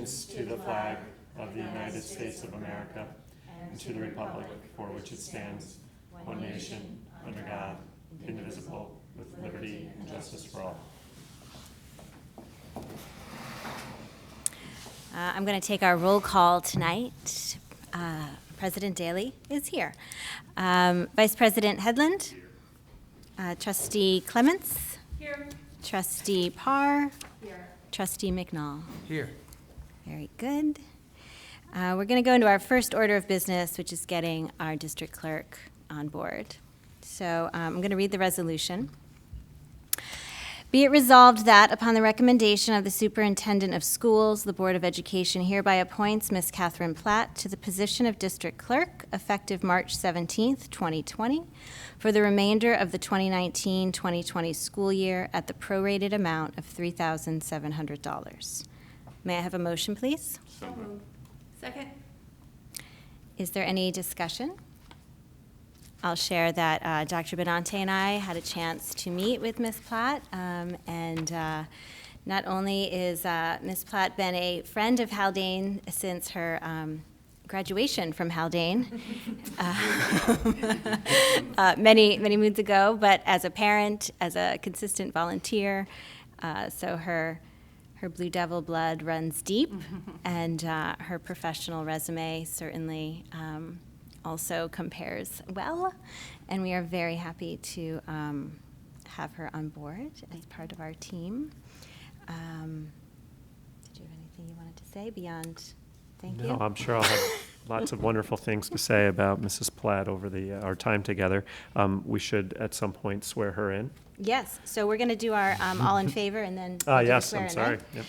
allegiance to the flag of the United States of America and to the republic for which it stands, one nation, under God, indivisible, with liberty and justice for all. I'm going to take our roll call tonight. President Daley is here. Vice President Headland. Trustee Clements. Here. Trustee Parr. Here. Trustee McNall. Here. Very good. We're going to go into our first order of business, which is getting our district clerk on board. So I'm going to read the resolution. Be it resolved that, upon the recommendation of the Superintendent of Schools, the Board of Education hereby appoints Ms. Catherine Platt to the position of District Clerk, effective March 17th, 2020, for the remainder of the 2019-2020 school year at the prorated amount of $3,700. May I have a motion, please? So moved. Second. Is there any discussion? I'll share that Dr. Benante and I had a chance to meet with Ms. Platt, and not only is Ms. Platt been a friend of Haldane since her graduation from Haldane many moons ago, but as a parent, as a consistent volunteer, so her Blue Devil blood runs deep, and her professional resume certainly also compares well, and we are very happy to have her on board as part of our team. Did you have anything you wanted to say beyond thank you? No, I'm sure I'll have lots of wonderful things to say about Mrs. Platt over our time together. We should at some point swear her in. Yes, so we're going to do our all in favor, and then we'll do the Yes, swear I'm in, sorry. right?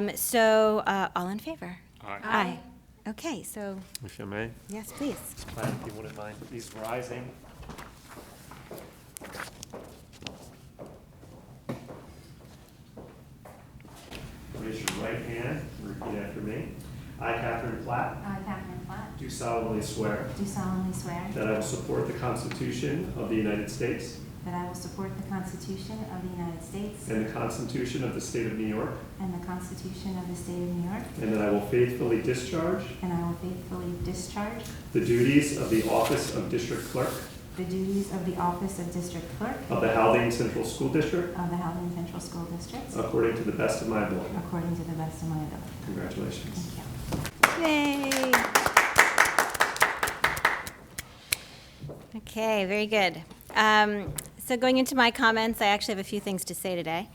Yep. So all in favor? Aye. Aye. Okay, so If you may. yes, please. Ms. Platt, if you wouldn't mind, please rising. Raise your right hand and repeat after me. I, Catherine Platt, I, Catherine Platt, do solemnly swear do solemnly swear that I will support the Constitution of the United States that I will support the Constitution of the United States and the Constitution of the State of New York, and the Constitution of the State of New York, and that I will faithfully discharge and I will faithfully discharge the duties of the office of District Clerk the duties of the office of District Clerk of the Haldane Central School District of the Haldane Central School District according to the best of my ability. according to the best of my ability. Congratulations. Thank you. Yay. Okay, very good. So going into my comments, I actually have a few things to say today.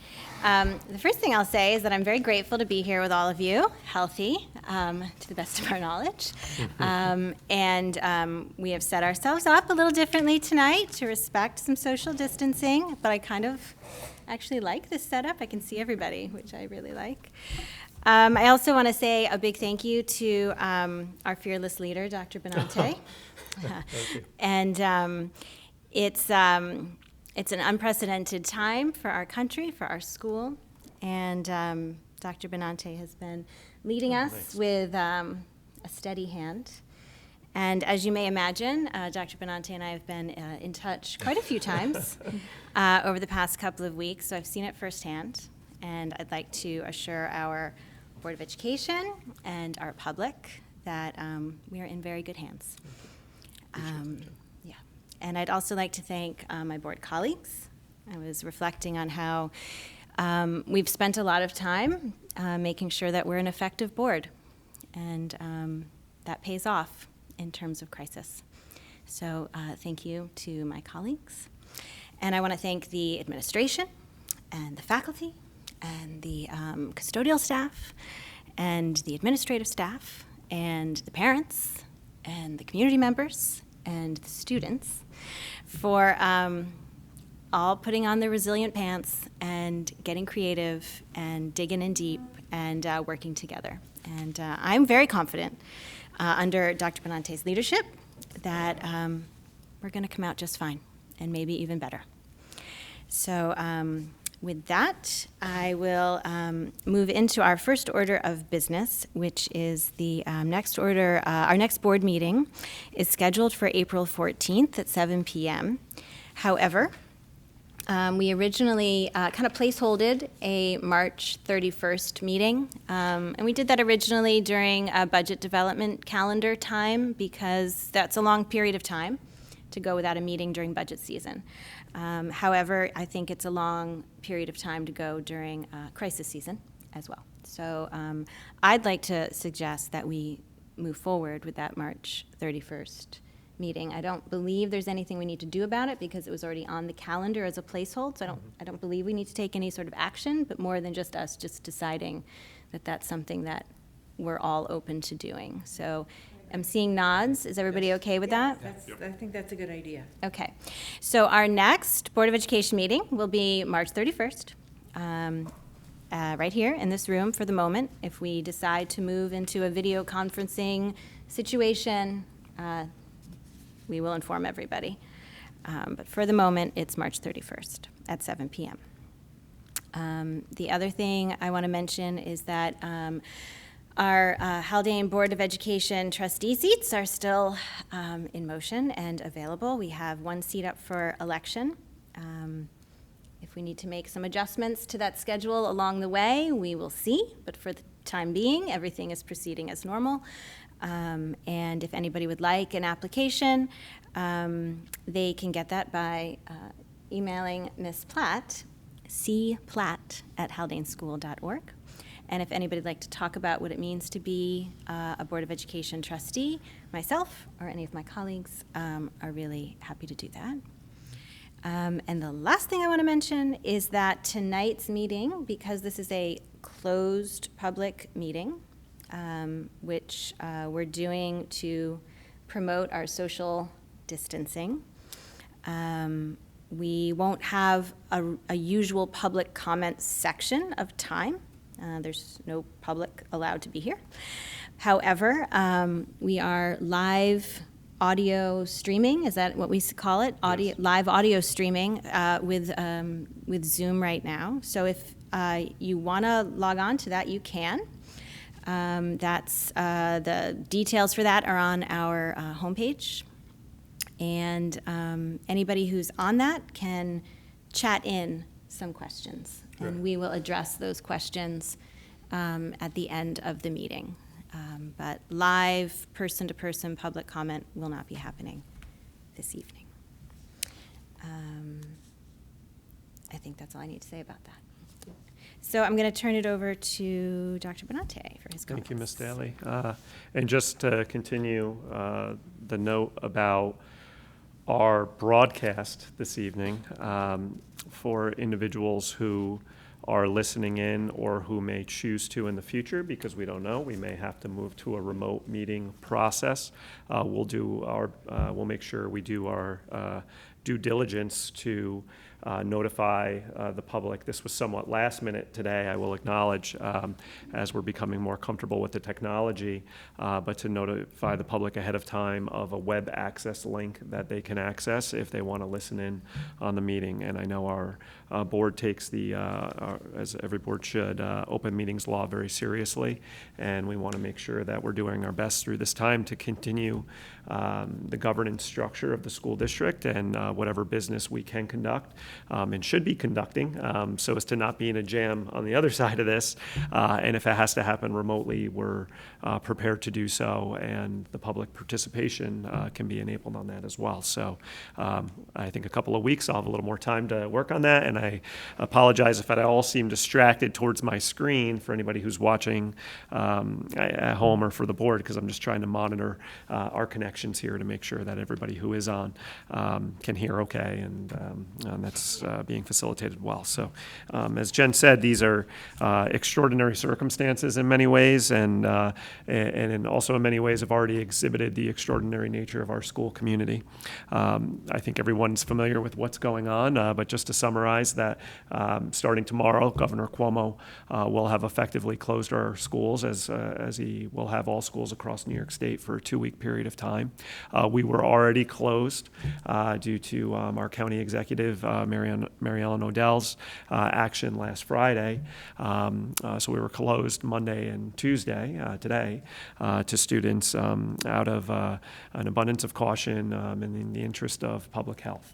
The first thing I'll say is that I'm very grateful to be here with all of you, healthy, to the best of our knowledge. And we have set ourselves up a little differently tonight to respect some social distancing, but I kind of actually like this setup. I can see everybody, which I really like. I also want to say a big thank you to our fearless leader, Dr. Benante. Thank you. And it's an unprecedented time for our country, for our school, and Dr. Benante has been leading us Thanks. with a steady hand. And as you may imagine, Dr. Benante and I have been in touch quite a few times over the past couple of weeks, so I've seen it firsthand, and I'd like to assure our Board of Education and our public that we are in very good hands. Yeah, and I'd also like to thank my board colleagues. I was reflecting on how we've spent a lot of time making sure that we're an effective board, and that pays off in terms of crisis. So thank you to my colleagues. And I want to thank the administration and the faculty and the custodial staff and the administrative staff and the parents and the community members and the students for all putting on their resilient pants and getting creative and digging in deep and working together. And I'm very confident under Dr. Benante's leadership that we're going to come out just fine and maybe even better. So with that, I will move into our first order of business, which is the next order. Our next board meeting is scheduled for April 14th at 7 p.m. However, We originally kind of placeholded a March 31st meeting, and we did that originally during a budget development calendar time because that's a long period of time to go without a meeting during budget season. However, I think it's a long period of time to go during crisis season as well. So I'd like to suggest that we move forward with that March 31st meeting. I don't believe there's anything we need to do about it because it was already on the calendar as a placehold. So I don't believe we need to take any sort of action, but more than just us just deciding that that's something that we're all open to doing. So I'm seeing nods. Is everybody okay with that? I think that's a good idea. Okay. So our next Board of Education meeting will be March 31st, right here in this room for the moment. If we decide to move into a video conferencing situation, we will inform everybody. But for the moment, it's March 31st at 7 p.m. The other thing I want to mention is that our Haldane Board of Education trustee seats are still in motion and available. We have one seat up for election. If we need to make some adjustments to that schedule along the way, we will see. But for the time being, everything is proceeding as normal. And if anybody would like an application, they can get that by emailing Ms. Platt, cplatt@haldaneschool.org. And if anybody would like to talk about what it means to be a Board of Education trustee, myself or any of my colleagues are really happy to do that. And the last thing I want to mention is that tonight's meeting, because this is a closed public meeting, which we're doing to promote our social distancing. We won't have a usual public comment section of time. There's no public allowed to be here. However, we are live audio streaming. Is that what we call it? Yes. Live audio streaming with Zoom right now. So if you want to log on to that, you can. That's the details for that are on our homepage, and anybody who's on that can chat in some questions, and we will address those questions at the end of the meeting. But live person-to-person public comment will not be happening this evening. I think that's all I need to say about that. So I'm going to turn it over to Dr. Benante for his comments. Thank you, Ms. Daly. And just to continue the note about our broadcast this evening for individuals who are listening in or who may choose to in the future, because we don't know, we may have to move to a remote meeting process. We'll make sure we do our due diligence to notify the public. This was somewhat last minute today, I will acknowledge, as we're becoming more comfortable with the technology, but to notify the public ahead of time of a web access link that they can access if they want to listen in on the meeting. And I know our board takes as every board should, open meetings law very seriously, and we want to make sure that we're doing our best through this time to continue the governance structure of the school district and whatever business we can conduct and should be conducting, so as to not be in a jam on the other side of this. And if it has to happen remotely, we're prepared to do so, and the public participation can be enabled on that as well. So I think a couple of weeks I'll have a little more time to work on that, and I apologize if I all seem distracted towards my screen for anybody who's watching at home or for the board, because I'm just trying to monitor our connections here to make sure that everybody who is on can hear okay, and that's being facilitated well. So as Jen said, these are extraordinary circumstances in many ways, and also in many ways have already exhibited the extraordinary nature of our school community. I think everyone's familiar with what's going on, but just to summarize that, starting tomorrow, Governor Cuomo will have effectively closed our schools as he will have all schools across New York State for a 2-week period of time. We were already closed due to our county executive, Mary Ellen Odell's action last Friday. So we were closed Monday and Tuesday, today, to students out of an abundance of caution and in the interest of public health.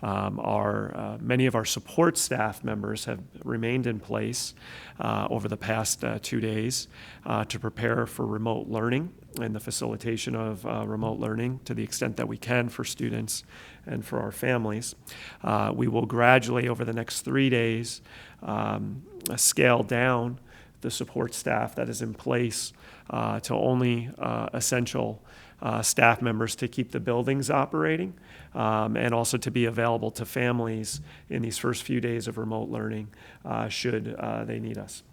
Many of our support staff members have remained in place over the past 2 days to prepare for remote learning and the facilitation of remote learning to the extent that we can for students and for our families. We will gradually, over the next 3 days, scale down the support staff that is in place to only essential staff members to keep the buildings operating, and also to be available to families in these first few days of remote learning should they need us.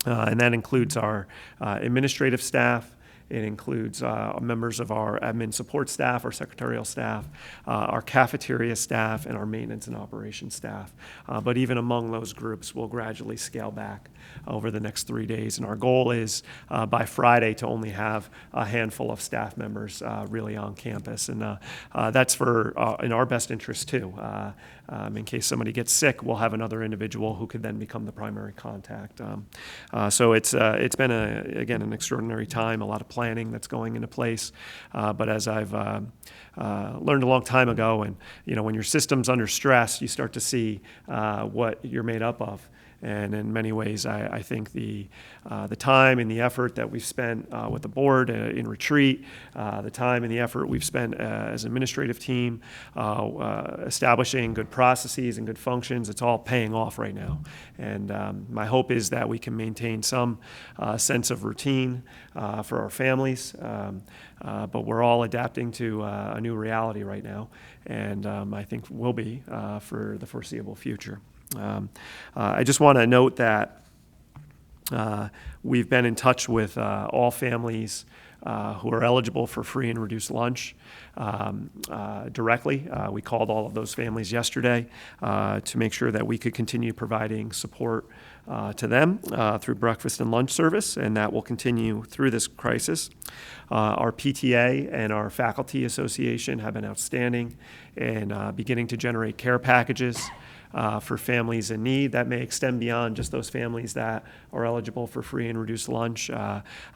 And that includes our administrative staff. It includes members of our admin support staff, our secretarial staff, our cafeteria staff, and our maintenance and operations staff. But even among those groups, we'll gradually scale back over the next 3 days. And our goal is by Friday to only have a handful of staff members really on campus. And that's in our best interest too. In case somebody gets sick, we'll have another individual who could then become the primary contact. So it's been, again, an extraordinary time, a lot of planning that's going into place. But as I've learned a long time ago, and when your system's under stress, you start to see what you're made up of. And in many ways, I think the time and the effort that we've spent with the board in retreat, the time and the effort we've spent as an administrative team, establishing good processes and good functions, it's all paying off right now. And my hope is that we can maintain some sense of routine for our families, but we're all adapting to a new reality right now, and I think will be for the foreseeable future. I just want to note that we've been in touch with all families who are eligible for free and reduced lunch directly. We called all of those families yesterday to make sure that we could continue providing support to them through breakfast and lunch service, and that will continue through this crisis. Our PTA and our faculty association have been outstanding in beginning to generate care packages for families in need. That may extend beyond just those families that are eligible for free and reduced lunch.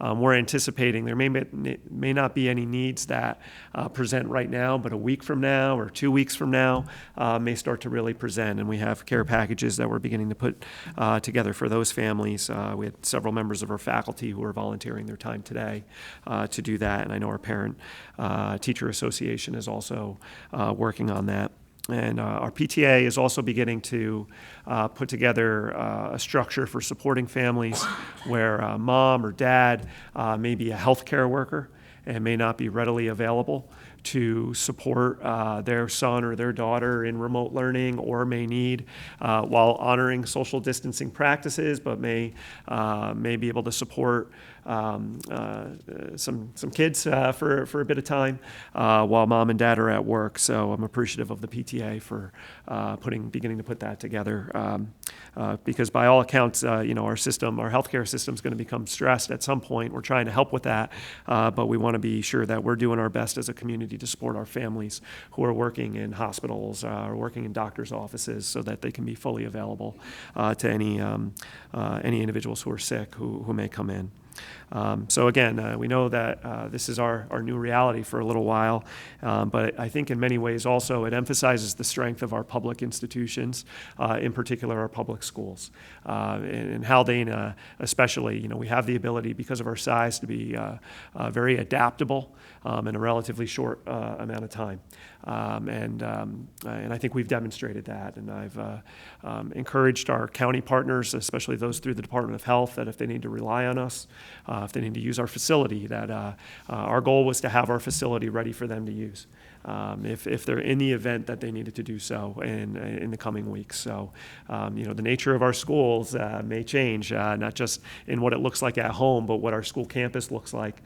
We're anticipating there may not be any needs that present right now, but a week from now or 2 weeks from now may start to really present. And we have care packages that we're beginning to put together for those families. We had several members of our faculty who are volunteering their time today to do that. And I know our parent-teacher association is also working on that. And our PTA is also beginning to put together a structure for supporting families where mom or dad may be a healthcare worker and may not be readily available to support their son or their daughter in remote learning, or may need, while honoring social distancing practices, but may be able to support some kids for a bit of time while mom and dad are at work. So I'm appreciative of the PTA for beginning to put that together, because by all accounts, our healthcare system is going to become stressed at some point. We're trying to help with that, but we want to be sure that we're doing our best as a community to support our families who are working in hospitals or working in doctors' offices, so that they can be fully available to any individuals who are sick who may come in. So again, we know that this is our new reality for a little while, but I think in many ways also it emphasizes the strength of our public institutions, in particular our public schools. In Haldane especially, we have the ability, because of our size, to be very adaptable in a relatively short amount of time. And I think we've demonstrated that. And I've encouraged our county partners, especially those through the Department of Health, that if they need to rely on us, if they need to use our facility, that our goal was to have our facility ready for them to use, if they're in the event that they needed to do so in the coming weeks. So, the nature of our schools may change, not just in what it looks like at home, but what our school campus looks like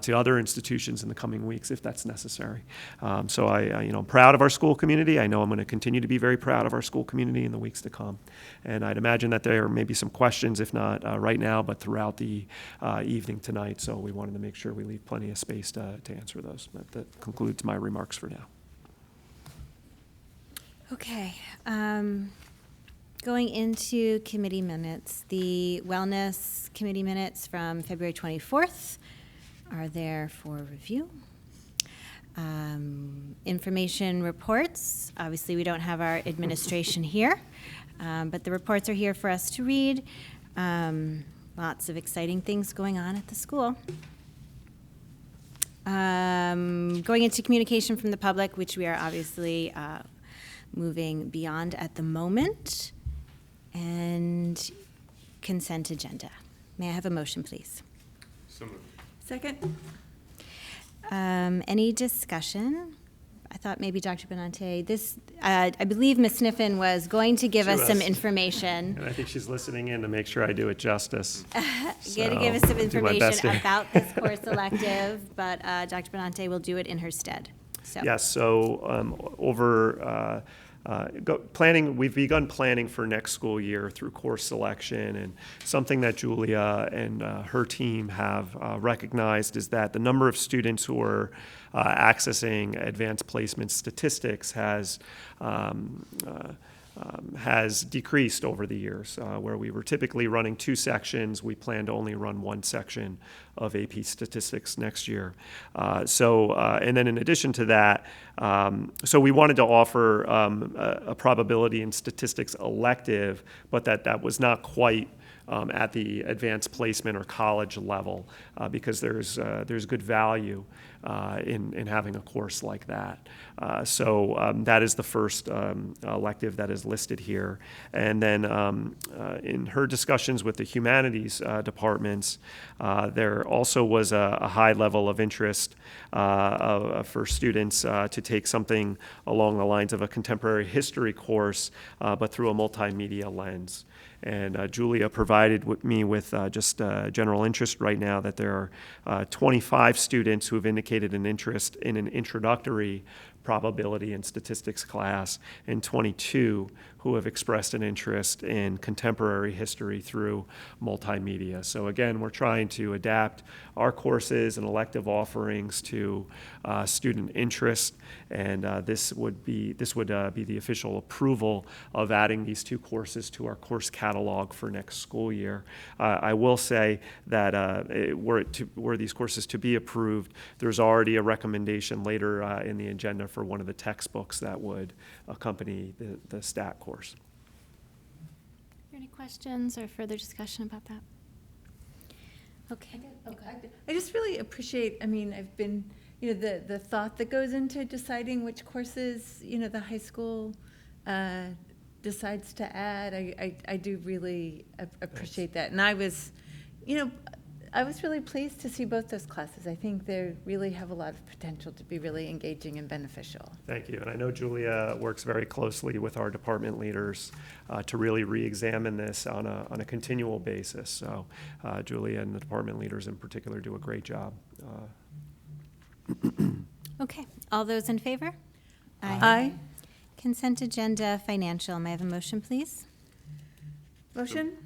to other institutions in the coming weeks, if that's necessary. So I'm proud of our school community. I know I'm going to continue to be very proud of our school community in the weeks to come. And I'd imagine that there may be some questions, if not right now, but throughout the evening tonight. So we wanted to make sure we leave plenty of space to answer those. That concludes my remarks for now. Okay. Going into committee minutes, the Wellness Committee minutes from February 24th are there for review. Information reports Obviously, we don't have our administration here, but the reports are here for us to read. Lots of exciting things going on at the school. Going into communication from the public, which we are obviously moving beyond at the moment, and consent agenda. May I have a motion, please? So moved. Second? Any discussion? I thought maybe Dr. Benante, I believe Ms. Sniffen was going to give She us some was. information. And I think she's listening in to make sure I do it justice. Going to give us So, some I'll do my best information here. about this course elective, but Dr. Benante will do it in her stead. So. Yes, so planning, we've begun planning for next school year through course selection, and something that Julia and her team have recognized is that the number of students who are accessing advanced placement statistics has decreased over the years. Where we were typically running 2 sections, we plan to only run 1 section of AP statistics next year. And then in addition to that, so we wanted to offer a probability and statistics elective, but that was not quite at the advanced placement or college level, because there's good value in having a course like that. So that is the first elective that is listed here. And then in her discussions with the humanities departments, there also was a high level of interest for students to take something along the lines of a contemporary history course, but through a multimedia lens. And Julia provided me with just general interest right now that there are 25 students who have indicated an interest in an introductory probability and statistics class, and 22 who have expressed an interest in contemporary history through multimedia. So again, we're trying to adapt our courses and elective offerings to student interest, and this would be the official approval of adding these 2 courses to our course catalog for next school year. I will say that were these courses to be approved, there's already a recommendation later in the agenda for one of the textbooks that would accompany the stat course. Are there any questions or further discussion about that? Okay. I just really appreciate, I've been, the thought that goes into deciding which courses, the high school decides to add. I do really appreciate that. And I was really pleased to see both those classes. I think they really have a lot of potential to be really engaging and beneficial. Thank you. And I know Julia works very closely with our department leaders to really re-examine this on a continual basis. So Julia and the department leaders in particular do a great job. Okay. All those in favor? Aye. Consent agenda, financial. May I have a motion, please? Motion?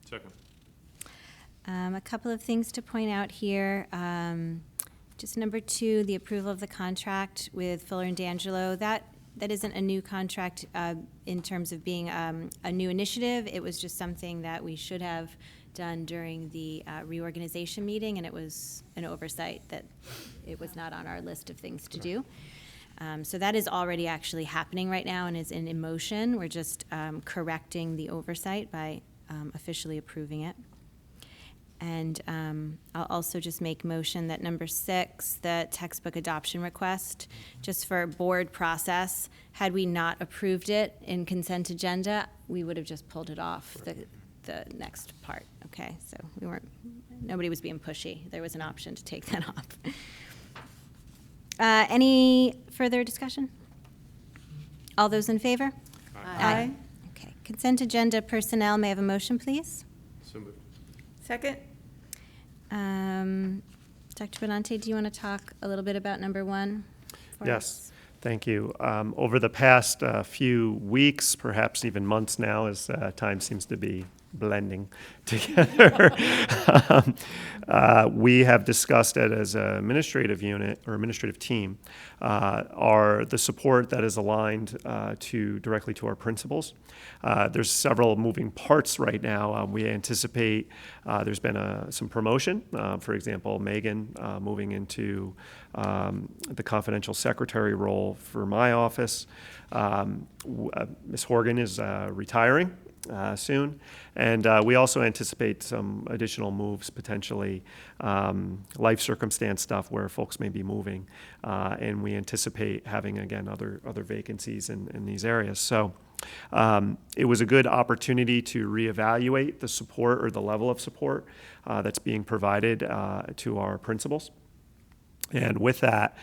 Second. A couple of things to point out here. Just number 2, the approval of the contract with Fuller and D'Angelo. That isn't a new contract in terms of being a new initiative. It was just something that we should have done during the reorganization meeting, and it was an oversight that it was not on our list of things to do. So that is already actually happening right now and is in motion. We're just correcting the oversight by officially approving it. And I'll also just make motion that number 6, the textbook adoption request, just for board process, had we not approved it in consent agenda, we would have just pulled it off the next part, okay? So nobody was being pushy. There was an option to take that off. Any further discussion? All those in favor? Aye. Okay, consent agenda personnel, may I have a motion, please? So moved. Second? Dr. Benante, do you want to talk a little bit about number 1? for Yes. us? Thank you. Over the past few weeks, perhaps even months now, as time seems to be blending together. We have discussed it as an administrative unit or administrative team, are the support that is aligned directly to our principals. There's several moving parts right now. We anticipate there's been some promotion. For example, Megan moving into the confidential secretary role for my office. Ms. Horgan is retiring soon, and we also anticipate some additional moves, potentially life circumstance stuff where folks may be moving, and we anticipate having, again, other vacancies in these areas. So it was a good opportunity to reevaluate the support or the level of support that's being provided to our principals. And with that,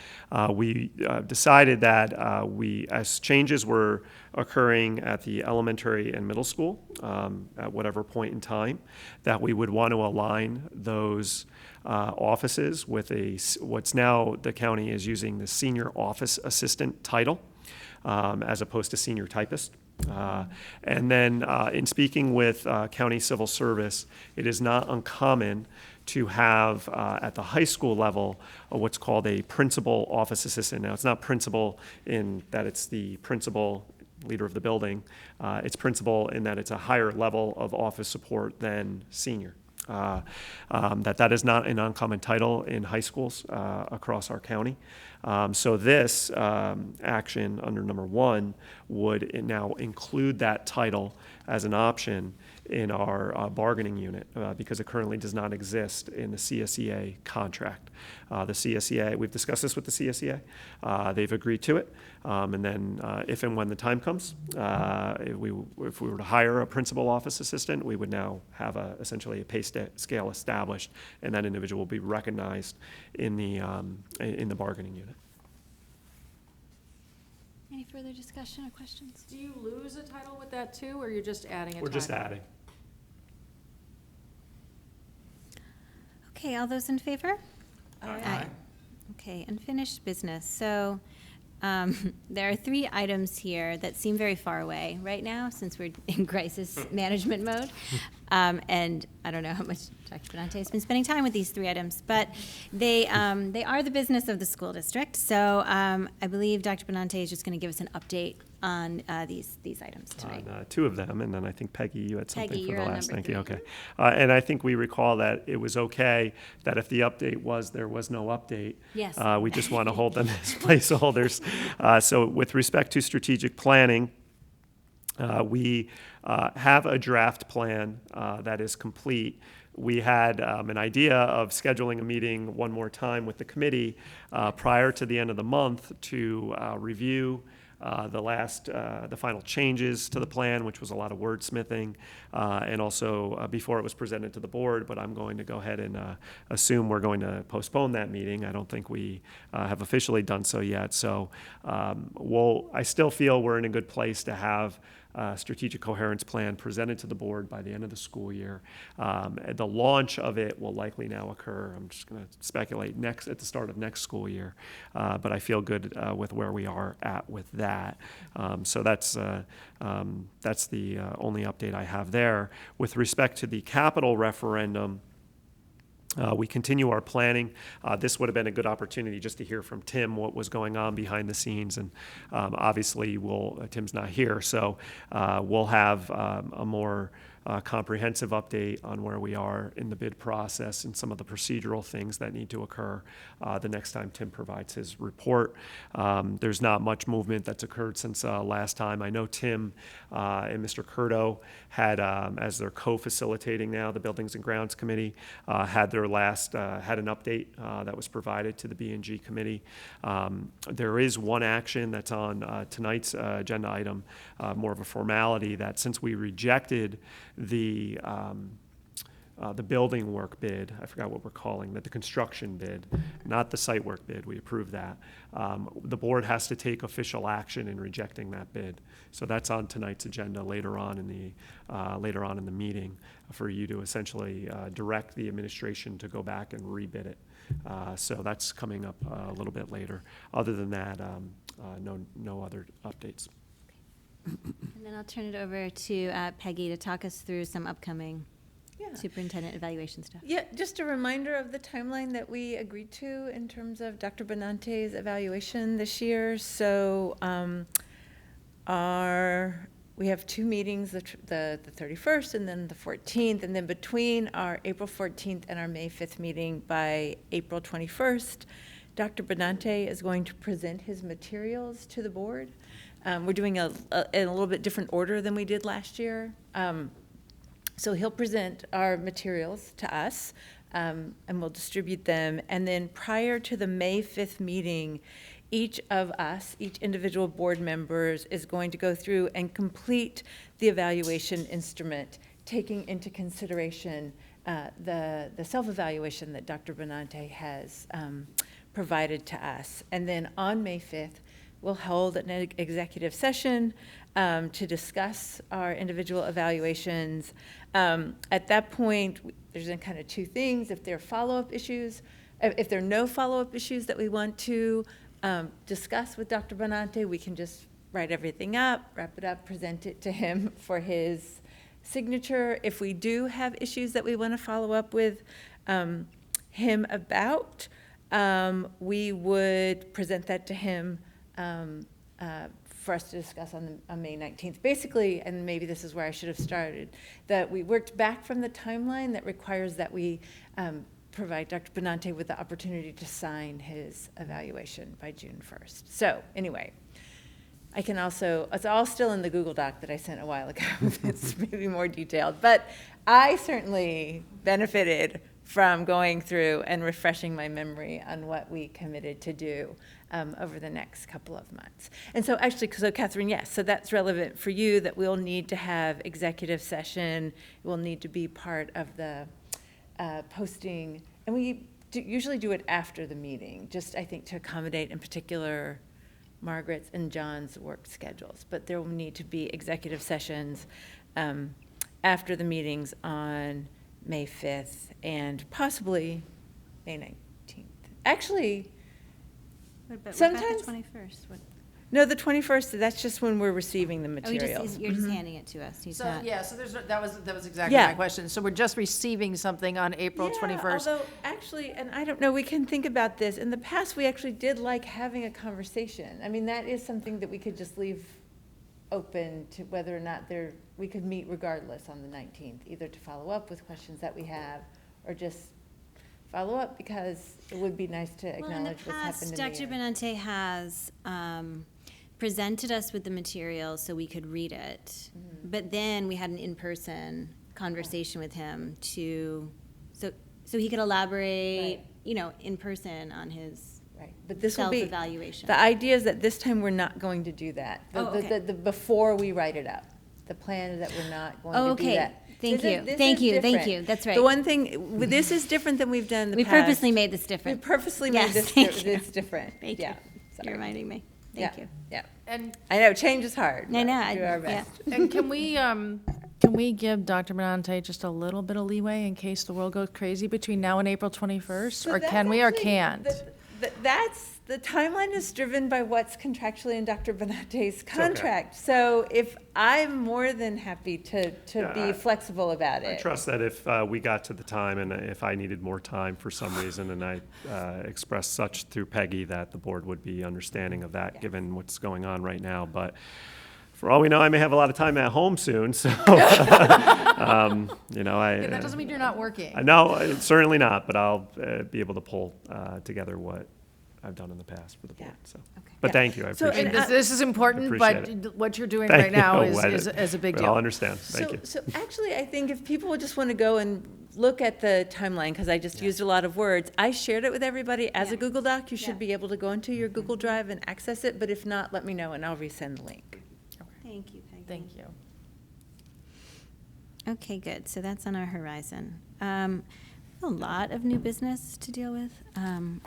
we decided that as changes were occurring at the elementary and middle school, at whatever point in time, that we would want to align those offices with what's now the county is using the senior office assistant title, as opposed to senior typist. And then in speaking with county civil service, it is not uncommon to have at the high school level what's called a principal office assistant. Now, it's not principal in that it's the principal leader of the building. It's principal in that it's a higher level of office support than senior. That is not an uncommon title in high schools across our county. So this action under number 1 would now include that title as an option in our bargaining unit because it currently does not exist in the CSEA contract. The CSEA, we've discussed this with the CSEA. They've agreed to it. And then if and when the time comes, if we were to hire a principal office assistant, we would now have essentially a pay scale established, and that individual will be recognized in the bargaining unit. Any further discussion or questions? Do you lose a title with that too, or you're just adding a title? We're just adding. Okay, all those in favor? Aye. Okay, unfinished business. So there are 3 items here that seem very far away right now since we're in crisis management mode. And I don't know how much Dr. Benante has been spending time with these 3 items, but they are the business of the school district. So I believe Dr. Benante is just going to give us an update on these items tonight. On 2 of them, and then I think Peggy, you had something Peggy, for you're the on last. number Thank you. 3. Okay, and I think we recall that it was okay that if the update was there was no update. Yes. We just want to hold them as placeholders. So with respect to strategic planning, we have a draft plan that is complete. We had an idea of scheduling a meeting one more time with the committee prior to the end of the month to review the final changes to the plan, which was a lot of wordsmithing, and also before it was presented to the board. But I'm going to go ahead and assume we're going to postpone that meeting. I don't think we have officially done so yet. So I still feel we're in a good place to have strategic coherence plan presented to the board by the end of the school year. The launch of it will likely now occur, I'm just going to speculate, at the start of next school year. But I feel good with where we are at with that. So that's the only update I have there. With respect to the capital referendum, we continue our planning. This would have been a good opportunity just to hear from Tim what was going on behind the scenes. And obviously, Tim's not here, so we'll have a more comprehensive update on where we are in the bid process and some of the procedural things that need to occur the next time Tim provides his report. There's not much movement that's occurred since last time. I know Tim and Mr. Curto had, as they're co-facilitating now, the Buildings and Grounds Committee, had an update that was provided to the B&G Committee. There is one action that's on tonight's agenda item, more of a formality, that since we rejected the building work bid, I forgot what we're calling that, the construction bid, not the site work bid, we approved that. The board has to take official action in rejecting that bid. So that's on tonight's agenda later on in the meeting for you to essentially direct the administration to go back and rebid it. So that's coming up a little bit later. Other than that, no other updates. And then I'll turn it over to Peggy to talk us through some upcoming Yeah. superintendent evaluation stuff. Yeah, just a reminder of the timeline that we agreed to in terms of Dr. Benante's evaluation this year. So we have two meetings, the 31st and then the 14th, and then between our April 14th and our May 5th meeting by April 21st, Dr. Benante is going to present his materials to the board. We're doing in a little bit different order than we did last year. So he'll present our materials to us, and we'll distribute them. And then prior to the May 5th meeting, each of us, each individual board members is going to go through and complete the evaluation instrument, taking into consideration the self-evaluation that Dr. Benante has provided to us. And then on May 5th, we'll hold an executive session to discuss our individual evaluations. At that point, there's kind of two things. If there are follow-up issues, if there are no follow-up issues that we want to discuss with Dr. Benante, we can just write everything up, wrap it up, present it to him for his signature. If we do have issues that we want to follow up with him about, we would present that to him for us to discuss on May 19th. Basically, and maybe this is where I should have started, that we worked back from the timeline that requires that we provide Dr. Benante with the opportunity to sign his evaluation by June 1st. So anyway, I can also, it's all still in the Google Doc that I sent a while ago. It's maybe more detailed, but I certainly benefited from going through and refreshing my memory on what we committed to do over the next couple of months. And so actually, so Catherine, yes, so that's relevant for you, that we'll need to have executive session. It will need to be part of the posting, and we usually do it after the meeting, just I think to accommodate in particular Margaret's and John's work schedules. But there will need to be executive sessions after the meetings on May 5th and possibly May 19th. Actually, sometimes the 21st. What? no, the 21st. That's just when we're receiving the Oh, materials. you're just handing it to us. He's So, not. yeah, so there's, that was exactly Yeah. my question. So we're just receiving something on April 21st. Although, actually, and I don't know, we can think about this. In the past, we actually did like having a conversation. I mean, that is something that we could just leave open to whether or not we could meet regardless on the 19th, either to follow up with questions that we have or just follow up, because it would be nice to Well, in the acknowledge what's past, happened in Dr. the year. Benante has presented us with the material so we could read it. But then we had an in-person conversation with him so he could elaborate, Right. in person on his Right, but this will be, self-evaluation. the idea is that this time we're not going to do that. Oh, okay. Before we write it up. The plan is that we're not going Oh, to do okay. that. Thank This you. is- this Thank is you. Thank different. you. That's right. The one thing, this is different than we've done in the We past. purposely made this We different. purposely Yes, made this thank you. this different. Thank Yeah, you. sorry. You're reminding me. Yeah, Thank you. Yeah, And, I know, change is hard. I know, but do our yeah. best. and can we give Dr. Benante just a little bit of leeway in case the world goes crazy between now and April 21st? So Or that's can we or actually- can't? The timeline is driven by what's contractually in Dr. Benante's contract. So if I'm more than happy to Yeah, be flexible about I it. trust that if we got to the time and if I needed more time for some reason and I expressed such through Peggy, that the board would be understanding of that, Yes. given what's going on right now. But for all we know, I may have a lot of time at home soon, so, That doesn't mean you're not working. No, certainly not, but I'll be able to pull together what I've done in the past for the board, Yeah. so. Okay. But Yeah. thank you, I So, appreciate and it. This is important, Appreciate but what you're doing Thank right now you. is a big But I'll deal. understand, thank you. So actually, I think if people just want to go and look at the timeline, because I just used a lot of words, I shared it with everybody as a Yeah. Google Doc. You Yeah. should be able to go into your Google Drive and access it, but if not, let me know and I'll resend the link. Thank you, Peggy. Thank you. Okay, good. So that's on our horizon. A lot of new business to deal with.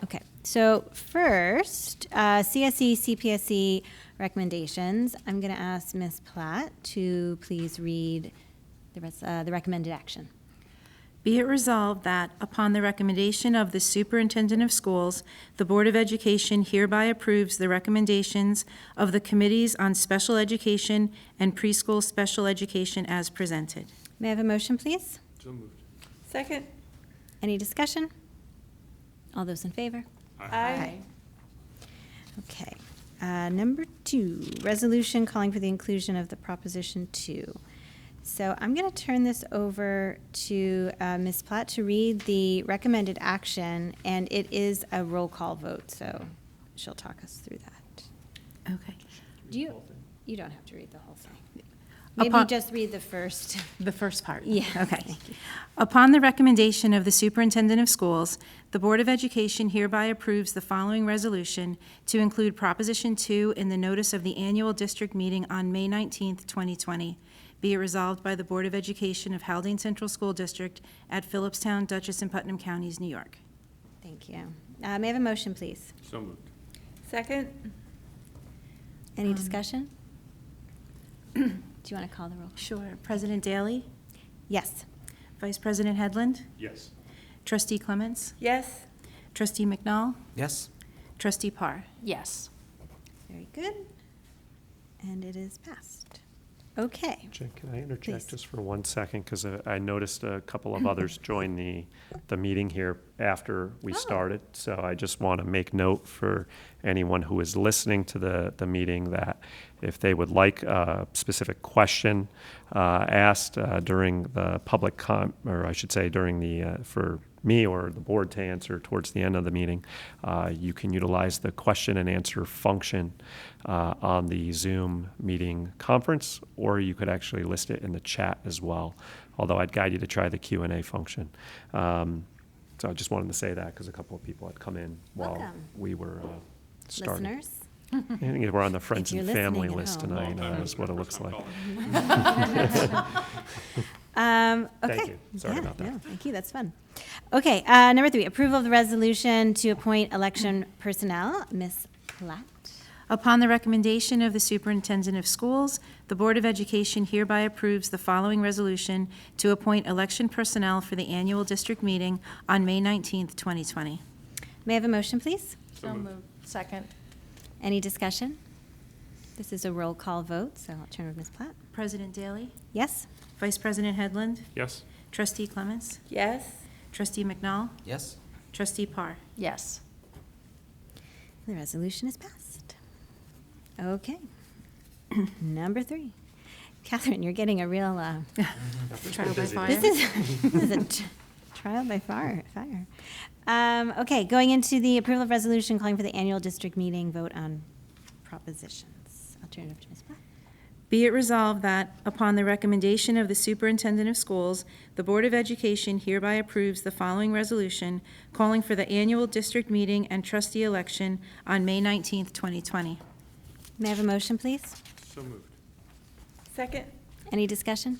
Okay, so first, CSE, CPSE recommendations. I'm going to ask Ms. Platt to please read the recommended action. Be it resolved that, upon the recommendation of the Superintendent of Schools, the Board of Education hereby approves the recommendations of the Committees on Special Education and Preschool Special Education as presented. May I have a motion, please? So moved. Second? Any discussion? All those in favor? Aye. Okay. Number 2, resolution calling for the inclusion of the Proposition 2. So I'm going to turn this over to Ms. Platt to read the recommended action, and it is a roll call vote, so she'll talk us through that. Okay. You don't have to read the whole thing. Maybe Upon- just read the first. The first part? Yeah. Okay. Thank you. Upon the recommendation of the Superintendent of Schools, the Board of Education hereby approves the following resolution to include Proposition 2 in the notice of the annual district meeting on May 19th, 2020. Be it resolved by the Board of Education of Haldane Central School District at Phillipstown, Dutchess, and Putnam Counties, New York. Thank you. May I have a motion, please? So moved. Second? Any discussion? Do you want to call the roll? Sure. President Daley? Yes. Vice President Headland? Yes. Trustee Clements? Yes? Trustee McNall? Yes. Trustee Parr? Yes. Very good. And it is passed. Okay. Jen, can I interject Please. just for 1 second? Because I noticed a couple of others joined the meeting here after we Oh. started. So I just want to make note for anyone who is listening to the meeting that if they would like a specific question asked during the public or I should say during the, for me or the board to answer towards the end of the meeting, you can utilize the question and answer function on the Zoom meeting conference, or you could actually list it in the chat as well, although I'd guide you to try the Q&A function. So I just wanted to say that because a couple of people had come in while Welcome. we were starting. Listeners? I think we're on the friends If and you're family listening at list home. tonight, Long time is what it listener, looks first like. time calling. Okay. Thank you. Sorry Yeah, about that. No, thank you. That's fun. Okay. Number 3, approval of the resolution to appoint election personnel. Ms. Platt. Upon the recommendation of the Superintendent of Schools, the Board of Education hereby approves the following resolution to appoint election personnel for the annual district meeting on May 19th, 2020. May I have a motion, please? So moved. Second. Any discussion? This is a roll call vote, so I'll turn it over to Ms. Platt. President Daley? Yes? Vice President Headland? Yes. Trustee Clements? Yes? Trustee McNall? Yes. Trustee Parr? Yes. The resolution is passed. Okay. Number 3. Catherine, you're getting a real, Trial by fire. this is a trial by fire. Okay, going into the approval of resolution calling for the annual district meeting vote on propositions. I'll turn it over to Ms. Black. Be it resolved that, upon the recommendation of the Superintendent of Schools, the Board of Education hereby approves the following resolution calling for the annual district meeting and trustee election on May 19th, 2020. May I have a motion, please? So moved. Second? Any discussion?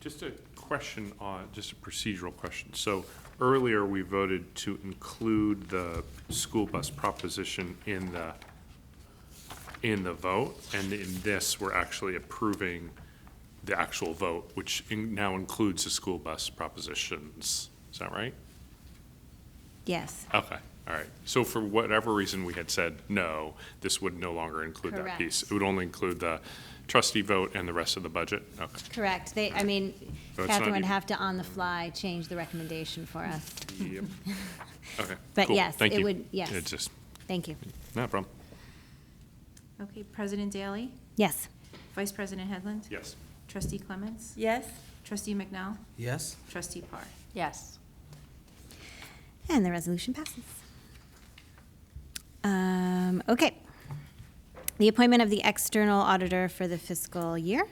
Just a question on, just a procedural question. So earlier, we voted to include the school bus proposition in the vote, and in this, we're actually approving the actual vote, which now includes the school bus propositions. Is that right? Yes. Okay, all right. So for whatever reason we had said no, this would no longer include that piece. Correct. It would only include the trustee vote and the rest of the budget? Okay. Correct. So Catherine it's not would even- have to, on the fly, change the recommendation for us. Yep. Okay, But cool. yes, Thank it you. would- yes. It's just, Thank you. no problem. Okay, President Daley? Yes. Vice President Headland? Yes. Trustee Clements? Yes? Trustee McNall? Yes. Trustee Parr? Yes. And the resolution passes. Okay. The appointment of the external auditor for the fiscal year.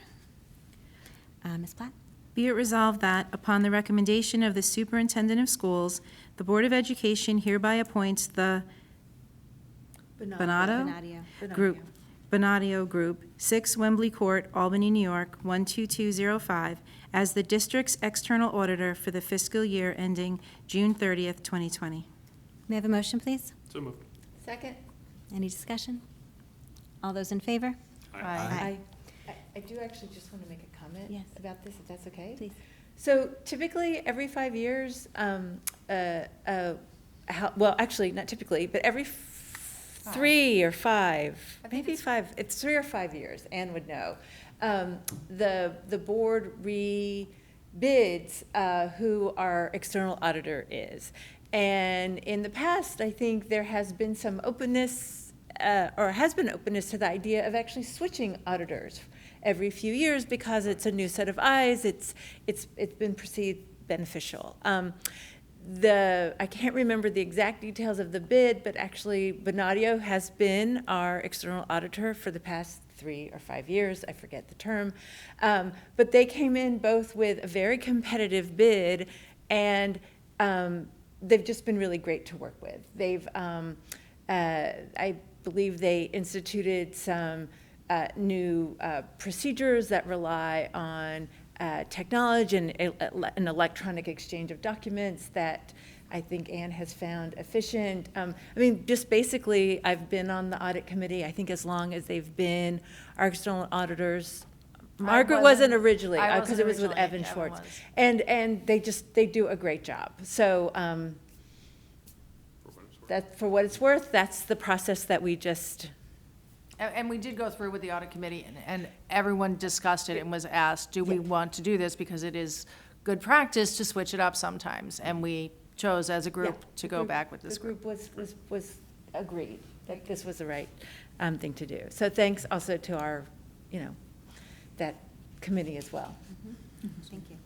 Ms. Platt? Be it resolved that, upon the recommendation of the Superintendent of Schools, the Board of Education hereby appoints the Bonadio Group, 6 Wembley Court, Albany, New York, 12205, as the district's external auditor for the fiscal year ending June 30th, 2020. May I have a motion, please? So moved. Second? Any discussion? All those in favor? Aye. Aye. I do actually just want to make a comment Yes. about this, if that's okay? Please. So typically, every 5 years, well, actually, not typically, but every 3 or 5, maybe 5, it's 3 or 5 years, Anne would know. The board re-bids who our external auditor is. And in the past, I think there has been some openness, or has been openness to the idea of actually switching auditors every few years because it's a new set of eyes. It's been perceived beneficial. I can't remember the exact details of the bid, but actually Bonadio has been our external auditor for the past 3 or 5 years. I forget the term. But they came in both with a very competitive bid, and they've just been really great to work with. They've, I believe they instituted some new procedures that rely on technology and an electronic exchange of documents that I think Anne has found efficient. I mean, just basically, I've been on the audit committee, I think as long as they've been our external auditors. Margaret wasn't originally, because it was with Evan Schwartz. And they do a great job. So that, for what it's worth, that's the process that we just. And we did go through with the audit committee, and everyone discussed it and was asked, do we want to do this? Because it is good practice to switch it up sometimes. And we chose as a group to go back with this group. The group was agreed that this was the right thing to do. So thanks also to our, that committee as well. Thank you.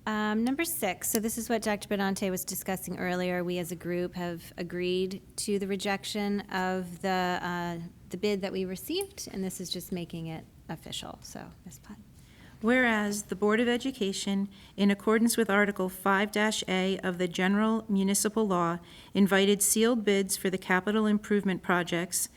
Number 6, so this is what Dr. Benante was discussing earlier. We as a group have agreed to the rejection of the bid that we received, and this is just making it official. So, Ms. Platt. Whereas the Board of Education, in accordance with Article 5-A of the General Municipal Law, invited sealed bids for the capital improvement projects,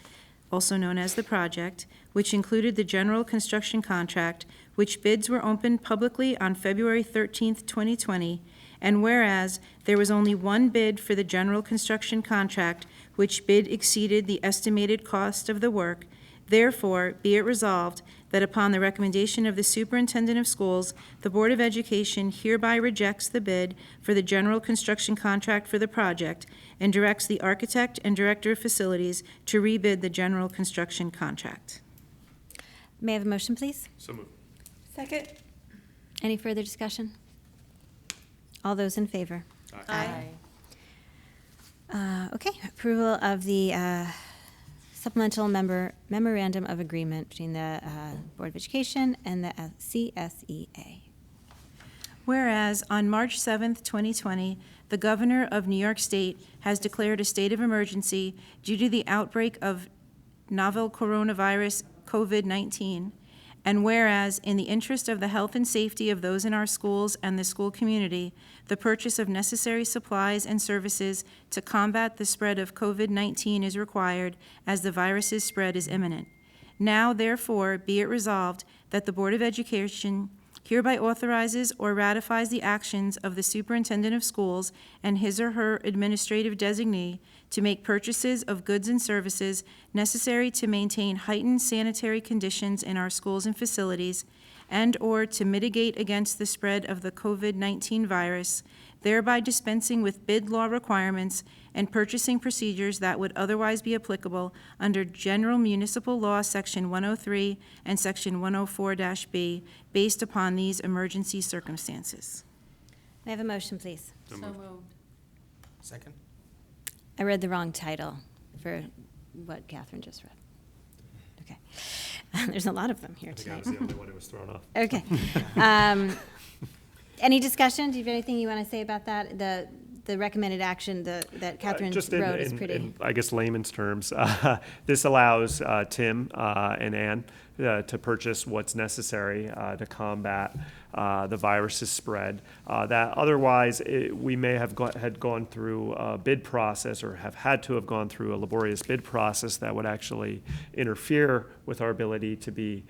also known as the project, which included the general construction contract, which bids were opened publicly on February 13th, 2020, and whereas there was only one bid for the general construction contract, which bid exceeded the estimated cost of the work, therefore, be it resolved that upon the recommendation of the Superintendent of Schools, the Board of Education hereby rejects the bid for the general construction contract for the project and directs the architect and director of facilities to rebid the general construction contract. May I have a motion, please? So moved. Second? Any further discussion? All those in favor? Aye. Okay, approval of the supplemental memorandum of agreement between the Board of Education and the CSEA. Whereas on March 7th, 2020, the Governor of New York State has declared a state of emergency due to the outbreak of novel coronavirus COVID-19, and whereas in the interest of the health and safety of those in our schools and the school community, the purchase of necessary supplies and services to combat the spread of COVID-19 is required as the virus's spread is imminent. Now, therefore, be it resolved that the Board of Education hereby authorizes or ratifies the actions of the Superintendent of Schools and his or her administrative designee to make purchases of goods and services necessary to maintain heightened sanitary conditions in our schools and facilities, and/or to mitigate against the spread of the COVID-19 virus, thereby dispensing with bid law requirements and purchasing procedures that would otherwise be applicable under General Municipal Law, Section 103 and Section 104-B, based upon these emergency circumstances. May I have a motion, please? So moved. Second? I read the wrong title for what Catherine just read. Okay. There's a lot of them here I think I tonight. was the only one who was thrown off. Okay. Any discussion? Do you have anything you want to say about that? The recommended action that Catherine Just wrote is in, pretty. I guess, layman's terms, this allows Tim and Ann to purchase what's necessary to combat the virus's spread. That otherwise, we may have had gone through a bid process or have had to have gone through a laborious bid process that would actually interfere with our ability to be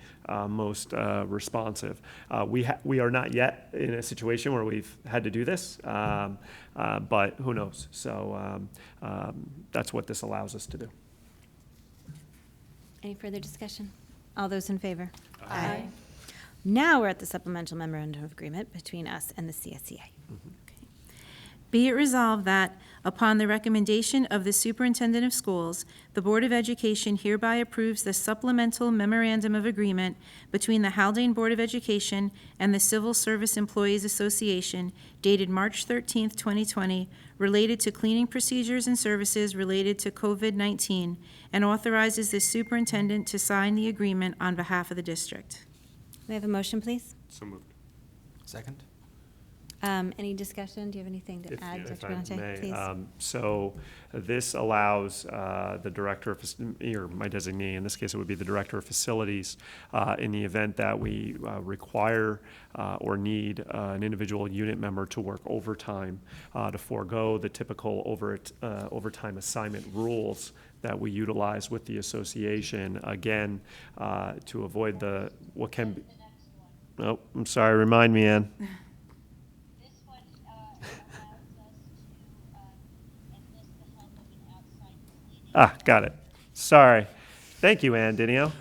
most responsive. We are not yet in a situation where we've had to do this, but who knows? So that's what this allows us to do. Any further discussion? All those in favor? Aye. Now we're at the supplemental memorandum of agreement between us and the CSEA. Okay. Be it resolved that, upon the recommendation of the Superintendent of Schools, the Board of Education hereby approves the supplemental memorandum of agreement between the Haldane Board of Education and the Civil Service Employees Association dated March 13th, 2020, related to cleaning procedures and services related to COVID-19, and authorizes the superintendent to sign the agreement on behalf of the district. May I have a motion, please? So moved. Second? Any discussion? Do you have anything to add, If Dr. I Benante? may, Please. So this allows the director of, or my designee, in this case it would be the director of facilities, in the event that we require or need an individual unit member to work overtime, to forego the typical overtime assignment rules that we utilize with the association, again, to avoid what can be. Oh, I'm sorry, remind me, Ann. This one allows us to enlist the help of an outside cleaning. Ah, got it. Sorry. Thank you, Ann Dinio.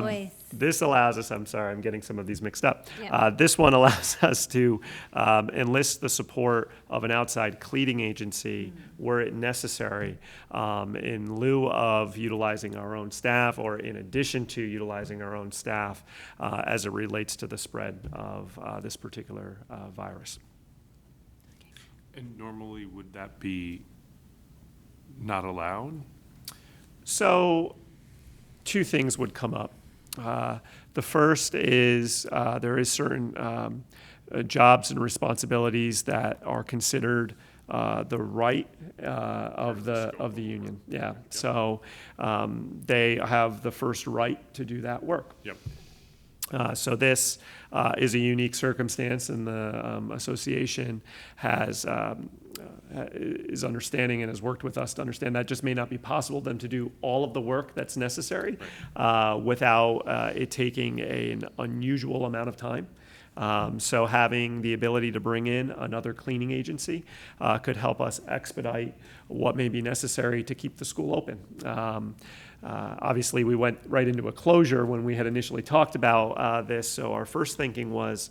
Voice. This allows us, I'm sorry, I'm getting some of these mixed up. Yeah. This one allows us to enlist the support of an outside cleaning agency were it necessary, in lieu of utilizing our own staff or in addition to utilizing our own staff, as it relates to the spread of this particular virus. And normally, would that be not allowed? So, two things would come up. The first is there is certain jobs and responsibilities that are considered the right of the union. Yeah. So they have the first right to do that work. Yep. So this is a unique circumstance, and the association is understanding and has worked with us to understand that just may not be possible for them to do all of the work that's necessary without it taking an unusual amount of time. So having the ability to bring in another cleaning agency could help us expedite what may be necessary to keep the school open. Obviously, we went right into a closure when we had initially talked about this. So our first thinking was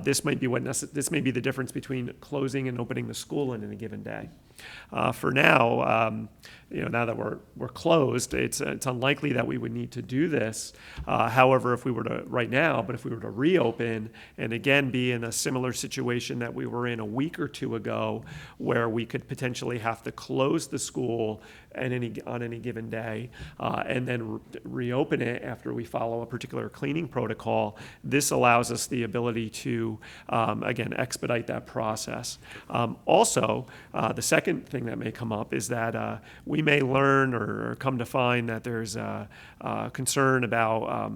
this might be this may be the difference between closing and opening the school in a given day. For now, now that we're closed, it's unlikely that we would need to do this. However, if we were to reopen and again be in a similar situation that we were in a week or two ago, where we could potentially have to close the school on any given day, and then reopen it after we follow a particular cleaning protocol, this allows us the ability to again expedite that process. Also, the second thing that may come up is that we may learn or come to find that there's a concern about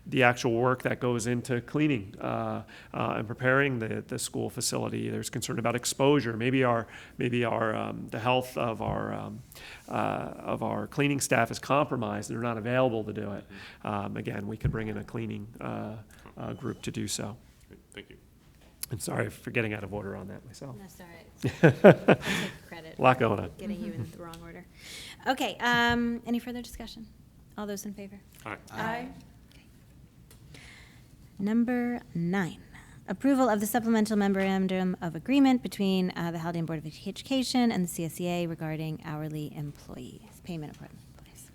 the actual work that goes into cleaning and preparing the school facility. There's concern about exposure. Maybe the health of our cleaning staff is compromised. They're not available to do it. Again, we could bring in a cleaning group to do so. Great, thank you. And sorry for getting out of order on that myself. That's all right. I'll take credit. A lot for going on. Getting you in the wrong order. Okay, any further discussion? All those in favor? All right. Aye. Number 9, approval of the supplemental memorandum of agreement between the Haldane Board of Education and the CSEA regarding hourly employees, payment of employees.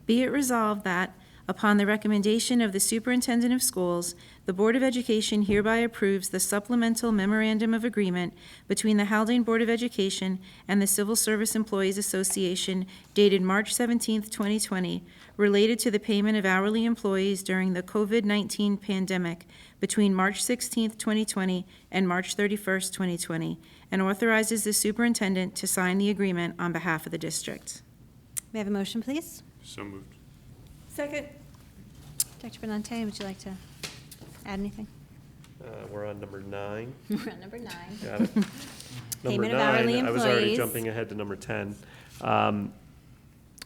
Be it resolved that, upon the recommendation of the Superintendent of Schools, the Board of Education hereby approves the supplemental memorandum of agreement between the Haldane Board of Education and the Civil Service Employees Association dated March 17th, 2020, related to the payment of hourly employees during the COVID-19 pandemic between March 16th, 2020 and March 31st, 2020, and authorizes the superintendent to sign the agreement on behalf of the district. May I have a motion, please? So moved. Second? Dr. Benante, would you like to add anything? We're on number 9. We're on number 9. Got it. Number Payment of hourly 9, I was already employees. jumping ahead to number 10.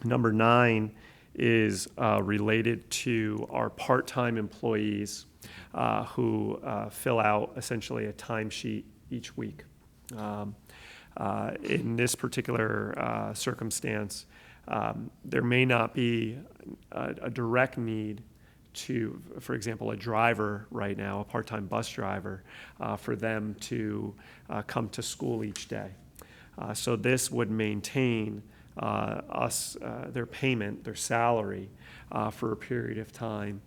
Number 9 is related to our part-time employees who fill out essentially a timesheet each week. In this particular circumstance, there may not be a direct need to, for example, a driver right now, a part-time bus driver, for them to come to school each day. So this would maintain their payment, their salary, for a period of time,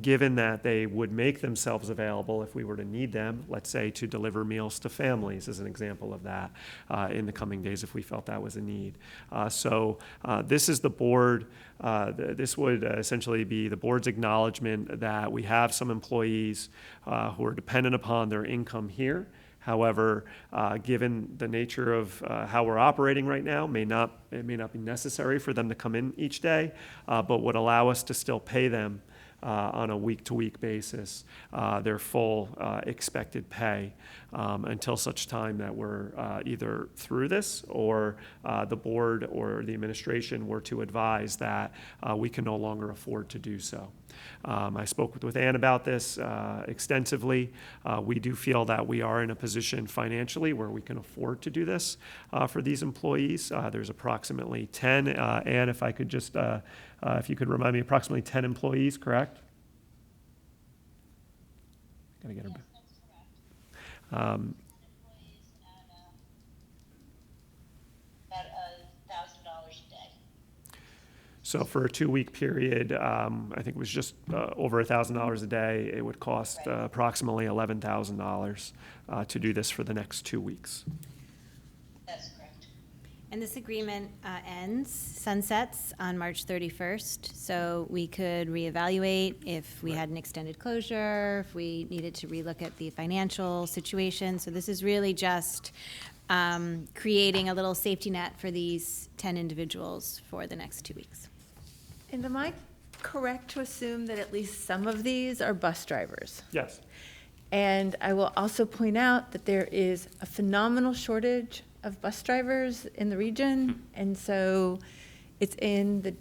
given that they would make themselves available if we were to need them, let's say to deliver meals to families as an example of that, in the coming days if we felt that was a need. So this is the board, this would essentially be the board's acknowledgement that we have some employees who are dependent upon their income here. However, given the nature of how we're operating right now, it may not be necessary for them to come in each day, but would allow us to still pay them on a week-to-week basis their full expected pay until such time that we're either through this or the board or the administration were to advise that we can no longer afford to do so. I spoke with Ann about this extensively. We do feel that we are in a position financially where we can afford to do this for these employees. There's approximately 10, Ann, if I could just, if you could remind me, approximately 10 employees, correct? Gotta get her Yes, back. that's correct. Um, Employees at about $1,000 a day. So for a 2-week period, I think it was just over $1,000 a day. It would cost approximately $11,000 to do this for the next 2 weeks. That's correct. And this agreement sunsets on March 31st, so we could reevaluate if we had an extended closure, if we needed to relook at the financial situation. So this is really just creating a little safety net for these 10 individuals for the next 2 weeks. And am I correct to assume that at least some of these are bus drivers? Yes. And I will also point out that there is a phenomenal shortage of bus drivers in the region, and so it's in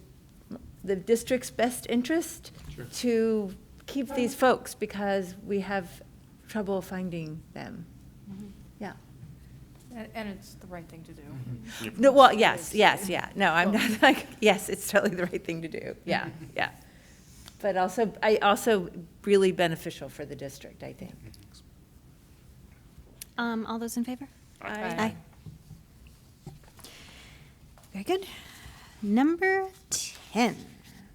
the district's best interest Sure. to keep these folks because we have trouble finding them. Yeah. And it's the right thing to do. No, well, yes, yeah. No, I'm not like, yes, it's totally the right thing to do. Yeah, yeah. But also really beneficial for the district, I think. All those in favor? Aye. Very good. Number 10,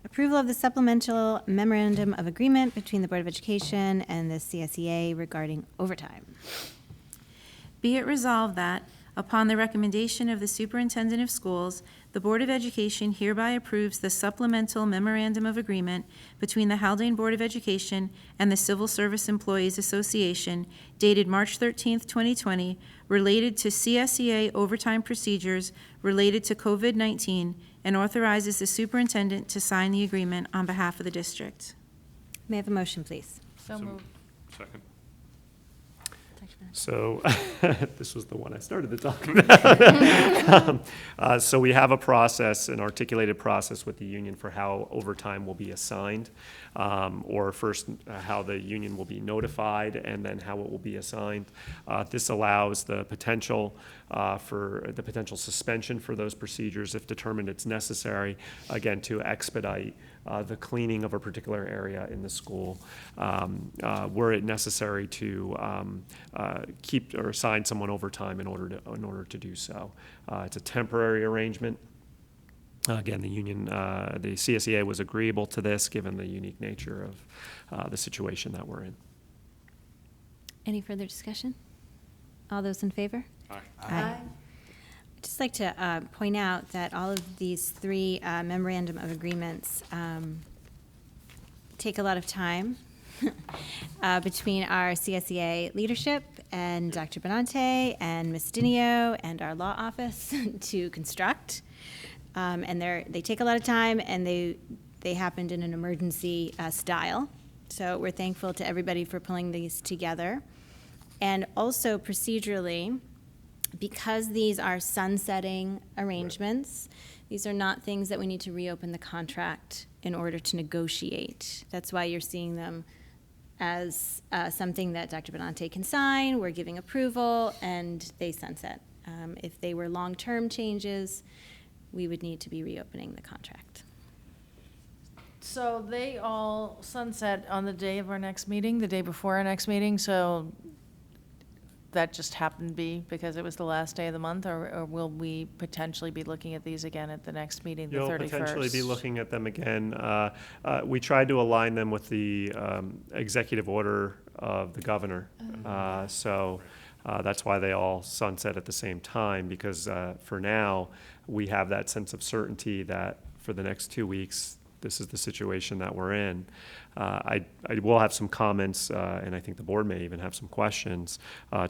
approval of the supplemental memorandum of agreement between the Board of Education and the CSEA regarding overtime. Be it resolved that, upon the recommendation of the Superintendent of Schools, the Board of Education hereby approves the supplemental memorandum of agreement between the Haldane Board of Education and the Civil Service Employees Association dated March 13th, 2020, related to CSEA overtime procedures related to COVID-19, and authorizes the superintendent to sign the agreement on behalf of the district. May I have a motion, please? So moved. Second. So this was the one I started to talk about. So we have a process, an articulated process with the union for how overtime will be assigned, or first how the union will be notified and then how it will be assigned. This allows the potential for the potential suspension for those procedures if determined it's necessary, again, to expedite the cleaning of a particular area in the school, were it necessary to keep or assign someone overtime in order to do so. It's a temporary arrangement. Again, the union, the CSEA was agreeable to this, given the unique nature of the situation that we're in. Any further discussion? All those in favor? Aye. I'd just like to point out that all of these three memorandum of agreements take a lot of time between our CSEA leadership and Dr. Benante and Ms. Dinio and our law office to construct. And they take a lot of time, and they happened in an emergency style. So we're thankful to everybody for pulling these together. And also procedurally, because these are sunsetting arrangements, these are not things that we need to reopen the contract in order to negotiate. That's why you're seeing them as something that Dr. Benante can sign, we're giving approval, and they sunset. If they were long-term changes, we would need to be reopening the contract. So they all sunset on the day of our next meeting, the day before our next meeting, so that just happened to be because it was the last day of the month, or will we potentially be looking at these again at the next meeting, the 31st? You'll potentially be looking at them again. We tried to align them with the executive order of the governor. So that's why they all sunset at the same time, because for now, we have that sense of certainty that for the next 2 weeks, this is the situation that we're in. I will have some comments, and I think the board may even have some questions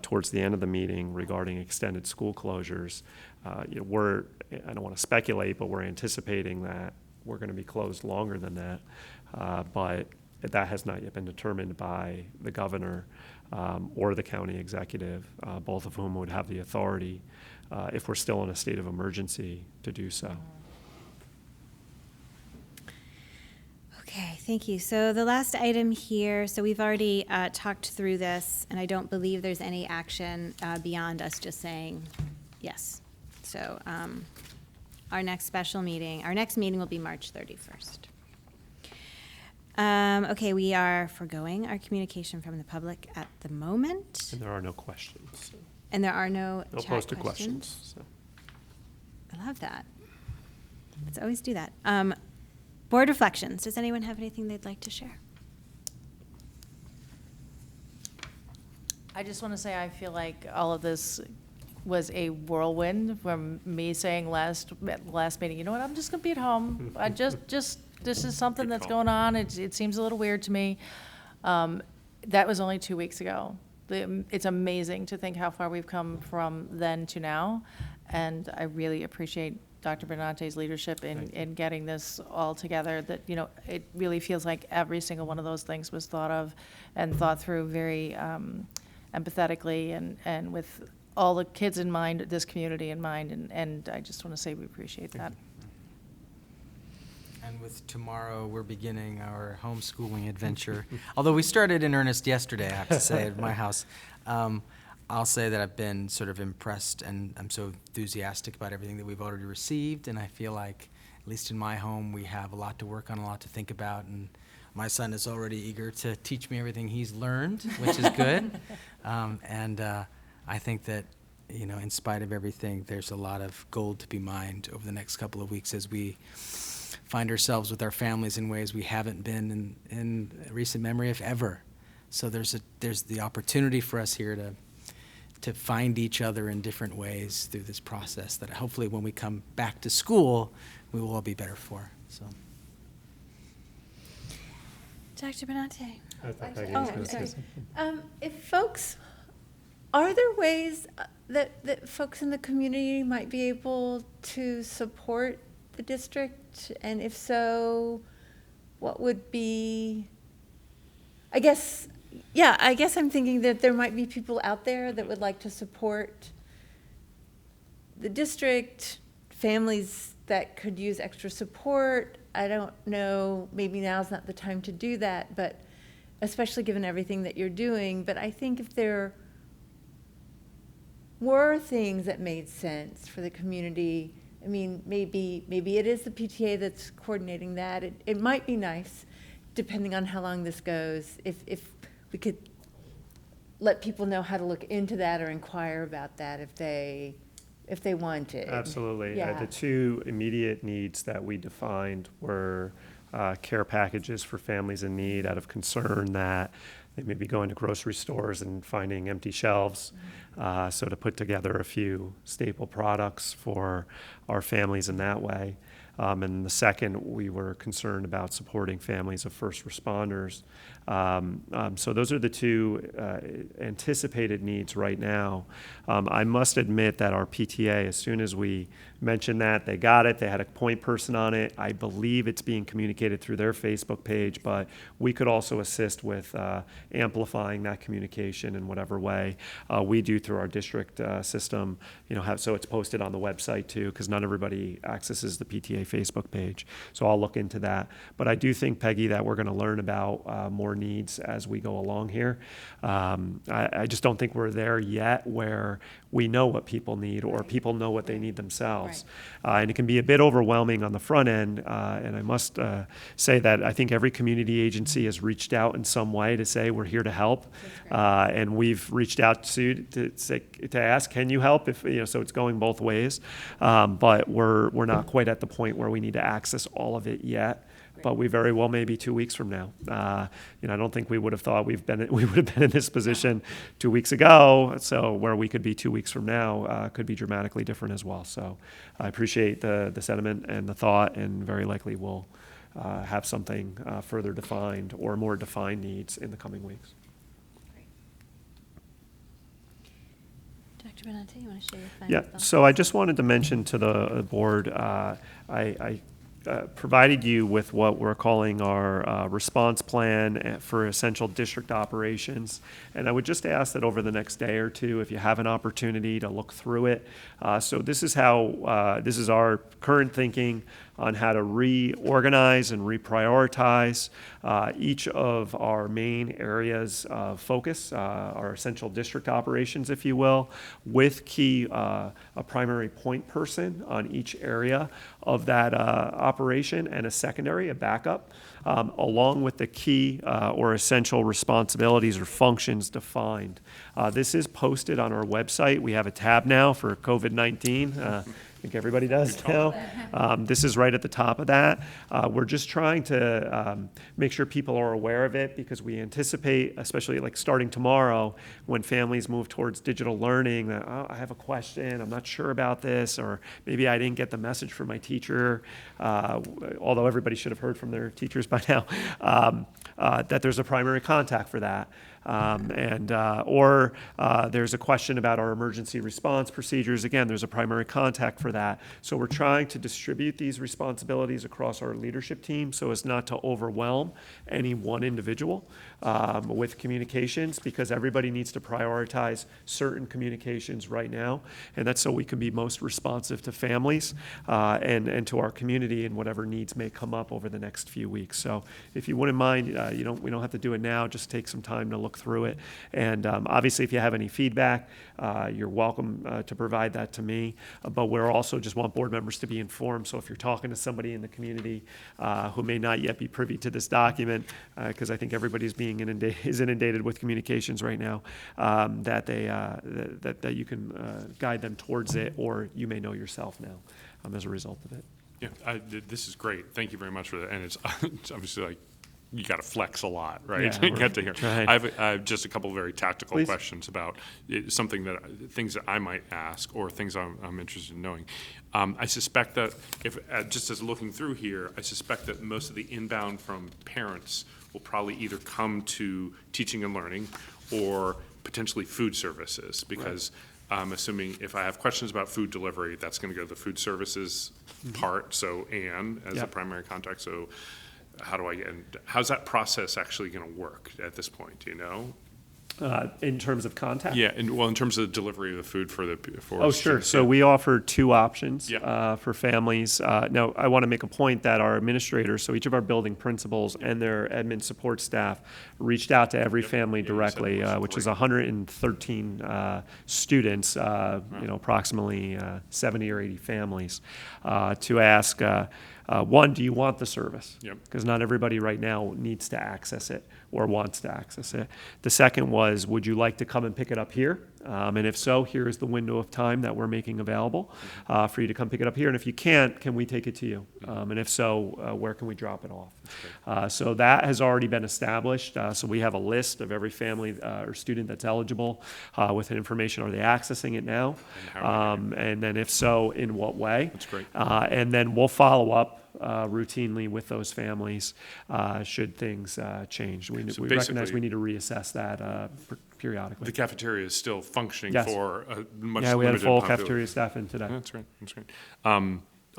towards the end of the meeting regarding extended school closures. I don't want to speculate, but we're anticipating that we're going to be closed longer than that. But that has not yet been determined by the governor or the county executive, both of whom would have the authority, if we're still in a state of emergency, to do so. Okay, thank you. So the last item here, so we've already talked through this, and I don't believe there's any action beyond us just saying yes. So our next meeting will be March 31st. Okay, we are foregoing our communication from the public at the moment, And there are no questions. and there are no No chat posted questions. questions. So. I love that. Let's always do that. Board reflections. Does anyone have anything they'd like to share? I just want to say I feel like all of this was a whirlwind from me saying last meeting, you know what, I'm just going to be at home. I just this is something Good that's call. going on. It seems a little weird to me. That was only 2 weeks ago. It's amazing to think how far we've come from then to now. And I really appreciate Dr. Bernante's leadership in getting this all together, that, you know, it really feels like every single one of those things was thought of and thought through very empathetically and with all the kids in mind, this community in mind, and I just want to say we appreciate that. And with tomorrow, we're beginning our homeschooling adventure. Although we started in earnest yesterday, I have to say, at my house. I'll say that I've been sort of impressed, and I'm so enthusiastic about everything that we've already received, and I feel like, at least in my home, we have a lot to work on, a lot to think about, and my son is already eager to teach me everything he's learned, which is good. I think that, you know, in spite of everything, there's a lot of gold to be mined over the next couple of weeks as we find ourselves with our families in ways we haven't been in recent memory, if ever. So there's the opportunity for us here to find each other in different ways through this process that hopefully when we come back to school, we will all be better for. So. Dr. Bernante. I thought Peggy Oh, was I'm gonna say sorry. something. Are there ways that folks in the community might be able to support the district? And if so, what would be, I guess I'm thinking that there might be people out there that would like to support the district, families that could use extra support. I don't know, maybe now's not the time to do that, but especially given everything that you're doing. But I think if there were things that made sense for the community, I mean, maybe it is the PTA that's coordinating that. It might be nice, depending on how long this goes, if we could let people know how to look into that or inquire about that if they wanted. Absolutely. Yeah. The two immediate needs that we defined were care packages for families in need out of concern that they may be going to grocery stores and finding empty shelves. So to put together a few staple products for our families in that way. And the second, we were concerned about supporting families of first responders. So those are the two anticipated needs right now. I must admit that our PTA, as soon as we mentioned that, they got it. They had a point person on it. I believe it's being communicated through their Facebook page, but we could also assist with amplifying that communication in whatever way we do through our district system. So it's posted on the website too, because not everybody accesses the PTA Facebook page. So I'll look into that. But I do think, Peggy, that we're going to learn about more needs as we go along here. I just don't think we're there yet where we know what people need or people know what they need themselves. And it can be a bit overwhelming on the front end. And I must say that I think every community agency has reached out in some way to say we're here to help. And we've reached out to ask, can you help? If so it's going both ways. But we're not quite at the point where we need to access all of it yet. But we very well may be 2 weeks from now. I don't think we would have thought we would have been in this position 2 weeks ago. So where we could be 2 weeks from now could be dramatically different as well. So I appreciate the sentiment and the thought, and very likely we'll have something further defined or more defined needs in the coming weeks. Dr. Benante, you want to share your final Yeah, thoughts? so I just wanted to mention to the board, I provided you with what we're calling our response plan for essential district operations. And I would just ask that over the next day or two, if you have an opportunity to look through it. So this is how, this is our current thinking on how to reorganize and reprioritize each of our main areas of focus, our essential district operations, if you will, with a primary point person on each area of that operation and a secondary, a backup, along with the key or essential responsibilities or functions defined. This is posted on our website. We have a tab now for COVID-19. I think everybody does now. This is right at the top of that. We're just trying to make sure people are aware of it, because we anticipate, especially like starting tomorrow, when families move towards digital learning, that, oh, I have a question, I'm not sure about this, or maybe I didn't get the message from my teacher, although everybody should have heard from their teachers by now, that there's a primary contact for that. Or there's a question about our emergency response procedures. Again, there's a primary contact for that. So we're trying to distribute these responsibilities across our leadership team so as not to overwhelm any one individual with communications, because everybody needs to prioritize certain communications right now. And that's so we can be most responsive to families and to our community and whatever needs may come up over the next few weeks. So if you wouldn't mind, we don't have to do it now, just take some time to look through it. And obviously, if you have any feedback, you're welcome to provide that to me. But we're also just want board members to be informed. So if you're talking to somebody in the community who may not yet be privy to this document, because I think everybody's is inundated with communications right now, that that you can guide them towards it, or you may know yourself now as a result of it. Yeah, this is great. Thank you very much for that. And it's obviously like, you got to flex a lot, right? Yeah, to get to here. trying. I have just a couple of very tactical Please. questions about things that I might ask, or things I'm interested in knowing. I suspect that if, just as looking through here, I suspect that most of the inbound from parents will probably either come to teaching and learning or potentially food services, because I'm assuming if I have questions about food delivery, that's going to go to the food services part. So Anne as a primary contact. So how's that process actually going to work at this point? Do you know? In terms of contact? Yeah, in terms of the delivery of the food for Oh, sure. students, So we offer two options Yeah. for families. Now, I want to make a point that our administrators, so each of our building principals and their admin support staff, reached out to every family Yeah, you said directly, it was which is great. 113 students, approximately 70 or 80 families, to ask, one, do you want the service? Yep. Because not everybody right now needs to access it or wants to access it. The second was, would you like to come and pick it up here? And if so, here is the window of time that we're making available for you to come pick it up here. And if you can't, can we take it to you? And if so, where can we drop it off? So that has already been established. So we have a list of every family or student that's eligible with information. Are they accessing it now? And then if so, in what way? That's great. And then we'll follow up routinely with those families should things change. We recognize basically- we need to reassess that periodically. The cafeteria is still functioning Yes. for a much Yeah, we had a limited full population. cafeteria staff in today. That's right. That's right.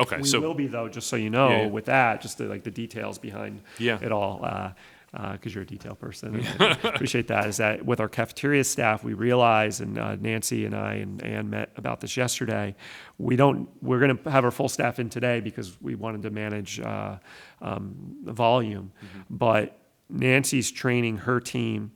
Okay, We so will be, though, just so you know, Yeah, yeah. with that, just the details behind Yeah. it all. because you're a detail person, and I appreciate that, is that with our cafeteria staff, we realize, and Nancy and I and Ann met about this yesterday, we're going to have our full staff in today because we wanted to manage the volume. But Nancy's training her team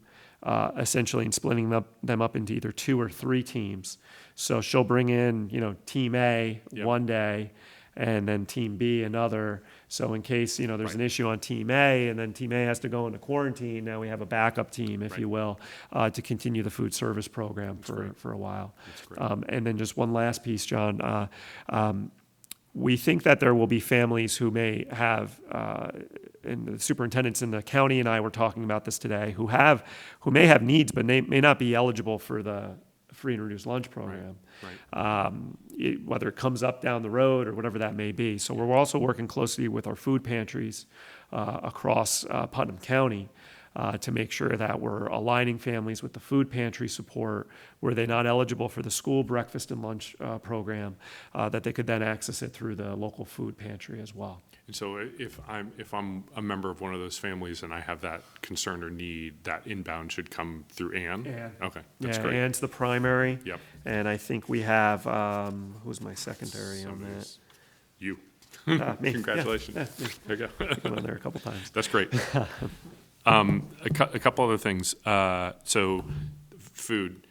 essentially and splitting them up into either 2 or 3 teams. So she'll bring in, Team A one day, and then Team B another. So in case, there's an issue on Team A, and then Team A has to go into quarantine, now we have a backup team, if you will, to continue the food service program for a while. And then just one last piece, John. We think that there will be families who may have, and the superintendents in the county and I were talking about this today, who may have needs, but may not be eligible for the free and reduced lunch program, whether it comes up down the road or whatever that may be. So we're also working closely with our food pantries across Putnam County to make sure that we're aligning families with the food pantry support, where they're not eligible for the school breakfast and lunch program, that they could then access it through the local food pantry as well. And so if I'm a member of one of those families and I have that concern or need, that inbound should come through Ann? Ann. Okay, that's Yeah, great. Ann's the primary. Yep. And I think we have, who's my secondary on that? Somebody's- You. Me. Congratulations. Yeah, me. There you go. Been on there a couple times. That's great. A couple other things. So food,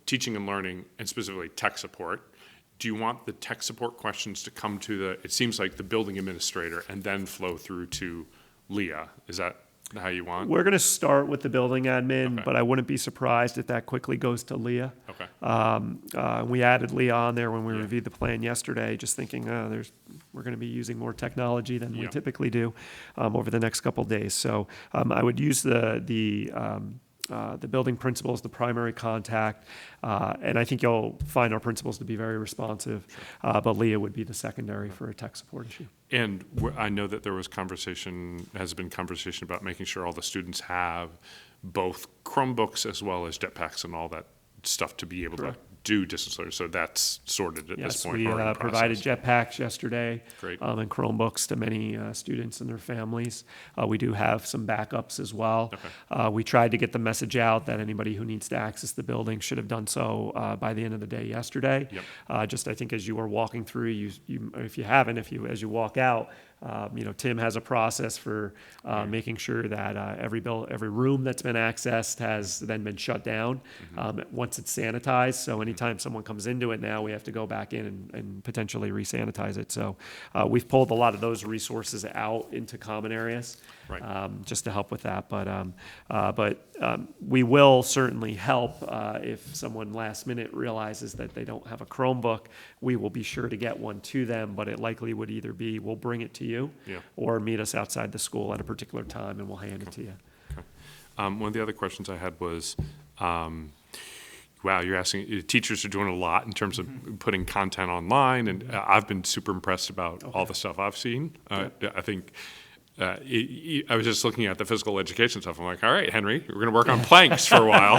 teaching and learning, and specifically tech support. Do you want the tech support questions to come to it seems like the building administrator and then flow through to Leah? Is that how you want? We're going to start with the building admin, Okay. but I wouldn't be surprised if that quickly goes to Leah. Okay. We added Leah on there when we Yeah. reviewed the plan yesterday, just thinking we're going to be using more technology than we Yeah. typically do over the next couple of days. So I would use the building principal as the primary contact, and I think you'll find our principals to be very responsive, but Leah would be the secondary for a tech support issue. And I know that there has been conversation about making sure all the students have both Chromebooks as well as jetpacks and all that stuff to be able Correct. to do distance learning. So that's sorted at this Yes, point. we or in provided process. jetpacks yesterday. Great. And Chromebooks to many students and their families. We do have some backups as well. Okay. We tried to get the message out that anybody who needs to access the building should have done so by the end of the day yesterday. Yep. Just I think as you were walking through, if you haven't, as you walk out, Tim has a process for making sure that every room that's been accessed has then been shut down once it's sanitized. So anytime someone comes into it now, we have to go back in and potentially re-sanitize it. So we've pulled a lot of those resources out into common areas just to help with that. But we will certainly help if someone last minute realizes that they don't have a Chromebook. We will be sure to get one to them, but it likely would either be we'll bring it to you or meet us outside the school at a particular time and we'll hand it to you. Okay. One of the other questions I had was, wow, you're asking, teachers are doing a lot in terms of putting content online, and I've been super impressed about all the stuff I've seen. I think, I was just looking at the physical education stuff. I'm like, all right, Henry, we're going to work on planks for a while.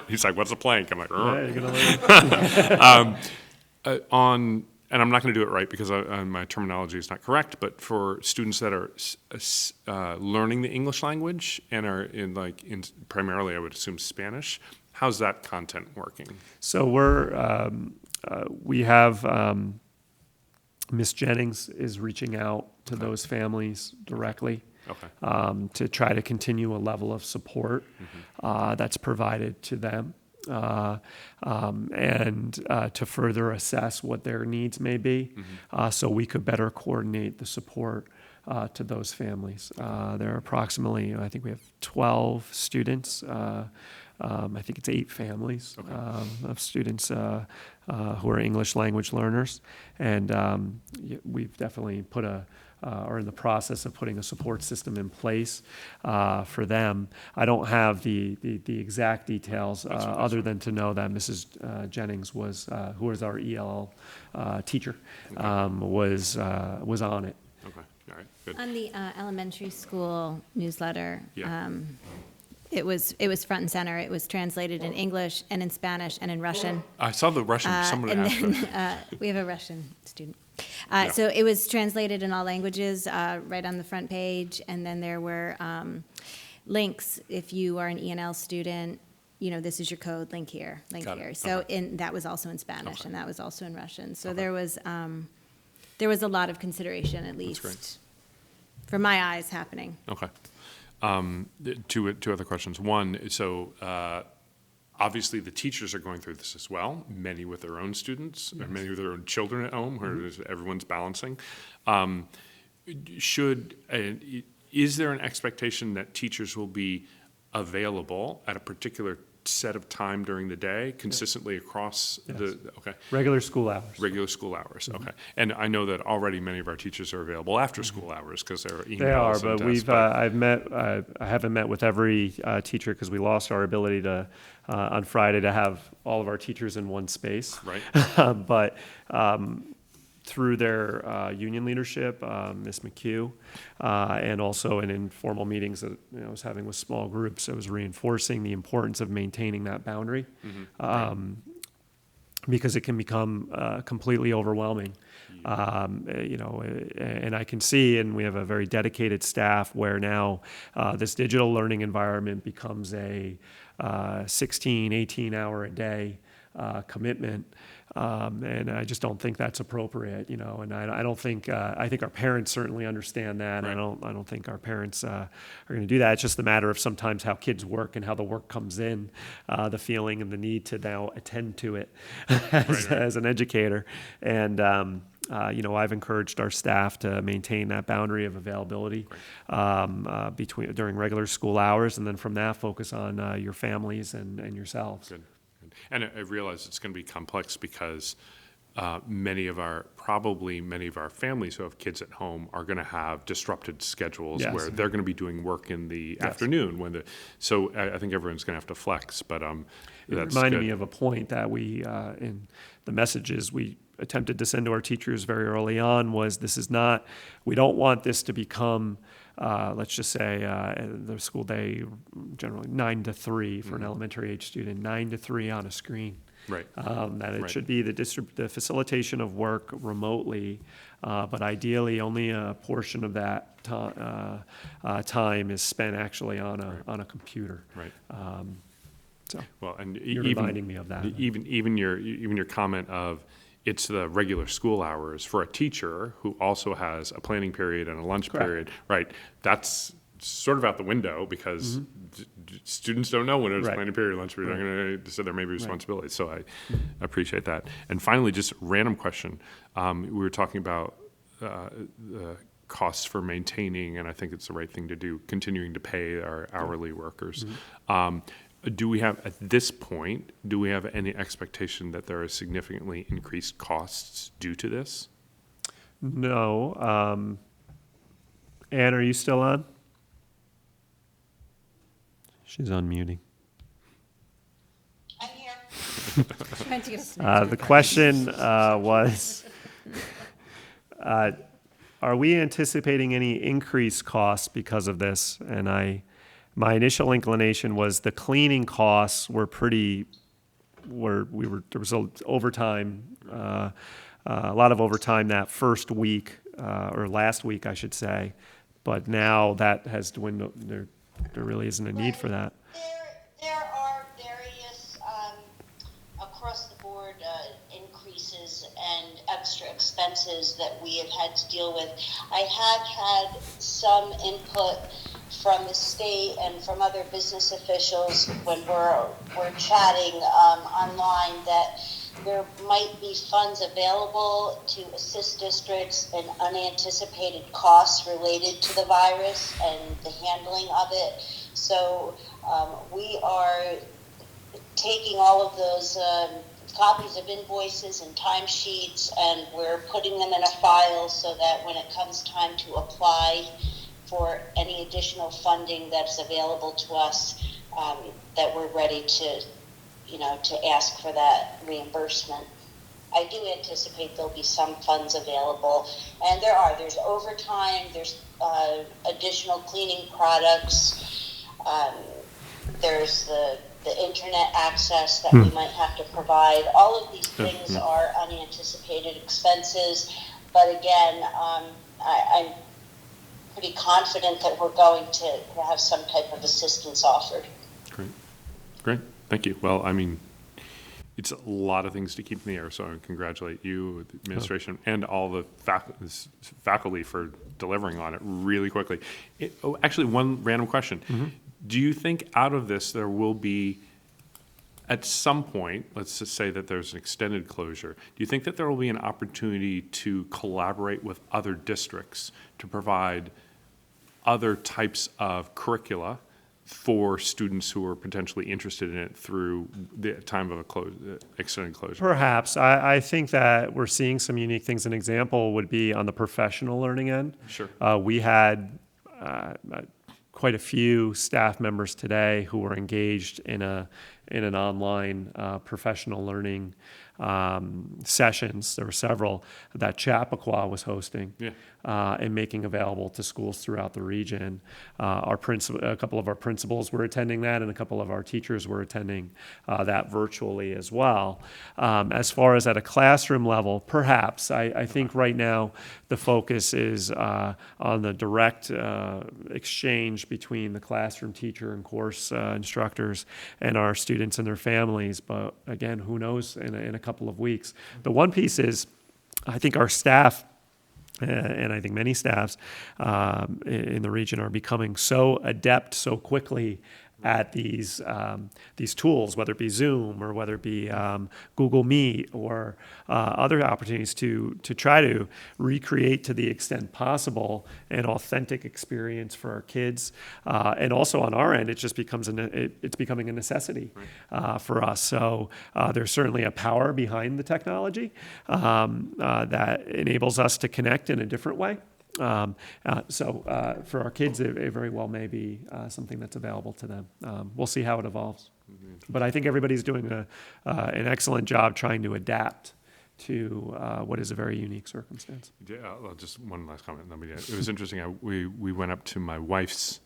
He's like, what's a plank? I'm like, Yeah, you're gonna learn. and I'm not going to do it right because my terminology is not correct, but for students that are learning the English language and are in primarily, I would assume, Spanish, how's that content working? So we have Miss Jennings is reaching out to those families directly. Okay. To try to continue a level of support that's provided to them. And to further assess what their needs may be, so we could better coordinate the support to those families. There are approximately, I think we have 12 students. I think it's 8 families of students who are English language learners, and we've definitely are in the process of putting a support system in place for them. I don't have the exact details other than to know that Mrs. Jennings who was our ELL teacher, was on it. Okay. All right. Good. On the elementary school newsletter, Yeah. it was front and center. It was translated in English and in Spanish and in Russian. I saw the Russian. Someone And asked then that. we have a Russian student. Yeah. So it was translated in all languages, right on the front page, and then there were links. If you are an ENL student, this is your code, link here, link Got it. here. So Okay. that was also in Spanish, Okay. and that was also in Russian. So Okay. there was a lot of consideration, at That's great. least, from my eyes, happening. Okay. Two other questions. One, so obviously the teachers are going through this as well, many with their own students, or many with their own children at home, where everyone's balancing. Is there an expectation that teachers will be available at a particular set of time during the day, consistently across okay, Regular school hours. regular school hours? Okay. And I know that already many of our teachers are available after school hours because there are emails They are, and but tests, I haven't met with every teacher because we lost our ability to, on Friday, to have all of our teachers in one space. Right. But through their union leadership, Ms. McHugh, and also in informal meetings that I was having with small groups, I was reinforcing the importance of maintaining that boundary, because it can become completely overwhelming. And I can see, and we have a very dedicated staff where now this digital learning environment becomes a 16, 18 hour a day commitment. And I just don't think that's appropriate, and I don't think, I think our parents certainly understand that. Right. I don't think our parents are going to do that. It's just a matter of sometimes how kids work and how the work comes in, the feeling and the need to now attend to it as an educator. And, I've encouraged our staff to maintain that boundary of availability during regular school hours, and then from that focus on your families and yourselves. Good. And I realize it's going to be complex because many of our families who have kids at home are going to have disrupted schedules Yes. where they're going to be doing work in the afternoon so I think everyone's going to have to flex, but It that's reminded good. me of a point that we, in the messages we attempted to send to our teachers very early on, was we don't want this to become, let's just say, the school day, generally 9 to 3 for an elementary age student, 9 to 3 on a screen. Right. That it Right. should be the facilitation of work remotely, but ideally only a portion of that time is spent actually on a computer. Right. So Well, and you're even reminding me of that. even your comment of it's the regular school hours for a teacher who also has a planning period and a lunch Correct. period, right? That's sort of out the window because students don't know when it's Right. planning period, lunch period. So there may be responsibilities. So I appreciate that. And finally, just random question. We were talking about the costs for maintaining, and I think it's the right thing to do, continuing to pay our hourly workers. Do we have, at this point, any expectation that there are significantly increased costs due to this? No. Anne, are you still on? She's unmuting. I'm here. Trying to get a snap. The question was, are we anticipating any increased costs because of this? And my initial inclination was the cleaning costs were there was overtime, a lot of overtime that first week, or last week, I should say. But now that has dwindled. There really isn't a need for that. There are various, across the board, increases and extra expenses that we have had to deal with. I have had some input from the state and from other business officials when we're chatting online that there might be funds available to assist districts in unanticipated costs related to the virus and the handling of it. So we are taking all of those copies of invoices and timesheets, and we're putting them in a file so that when it comes time to apply for any additional funding that's available to us, that we're ready to ask for that reimbursement. I do anticipate there'll be some funds available, and there's overtime, there's additional cleaning products, there's the internet access that we might have to provide. All of these things are unanticipated expenses. but again, I'm pretty confident that we're going to have some type of assistance offered. Great, thank you. Well, I mean, it's a lot of things to keep in the air, so I congratulate you, the administration, and all the faculty for delivering on it really quickly. Actually, one random question. Do you think out of this there will be, at some point, let's just say that there's an extended closure, do you think that there will be an opportunity to collaborate with other districts to provide other types of curricula for students who are potentially interested in it through the time of a extended closure? Perhaps. I think that we're seeing some unique things. An example would be on the professional learning end. Sure. We had quite a few staff members today who were engaged in an online professional learning sessions. There were several that Chappaqua was hosting. Yeah. And making available to schools throughout the region. A couple of our principals were attending that, and a couple of our teachers were attending that virtually as well. As far as at a classroom level, perhaps. I think right now the focus is on the direct exchange between the classroom teacher and course instructors and our students and their families. But again, who knows in a couple of weeks. The one piece is, I think our staff, and I think many staffs in the region are becoming so adept so quickly at these tools, whether it be Zoom or whether it be Google Meet or other opportunities to try to recreate to the extent possible an authentic experience for our kids. And also on our end, it just becomes it's becoming a necessity for us. So there's certainly a power behind the technology that enables us to connect in a different way. So for our kids, it very well may be something that's available to them. We'll see how it evolves. But I think everybody's doing an excellent job trying to adapt to what is a very unique circumstance. Yeah, just one last comment. It was interesting. We went up to my wife's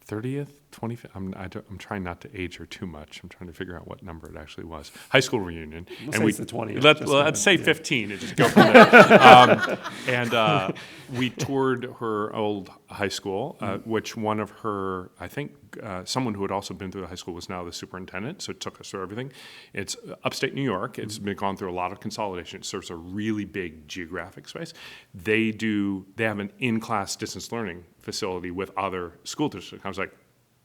30th, 25th. I'm trying not to age her too much. I'm trying to figure out what number it actually was. High school reunion. It's the 20th. Let's say 15 and just go from there. And we toured her old high school, which one of her, I think, someone who had also been through the high school was now the superintendent, so it took us through everything. It's upstate New York. It's been gone through a lot of consolidation. It serves a really big geographic space. They have an in-class distance learning facility with other school districts. I was like,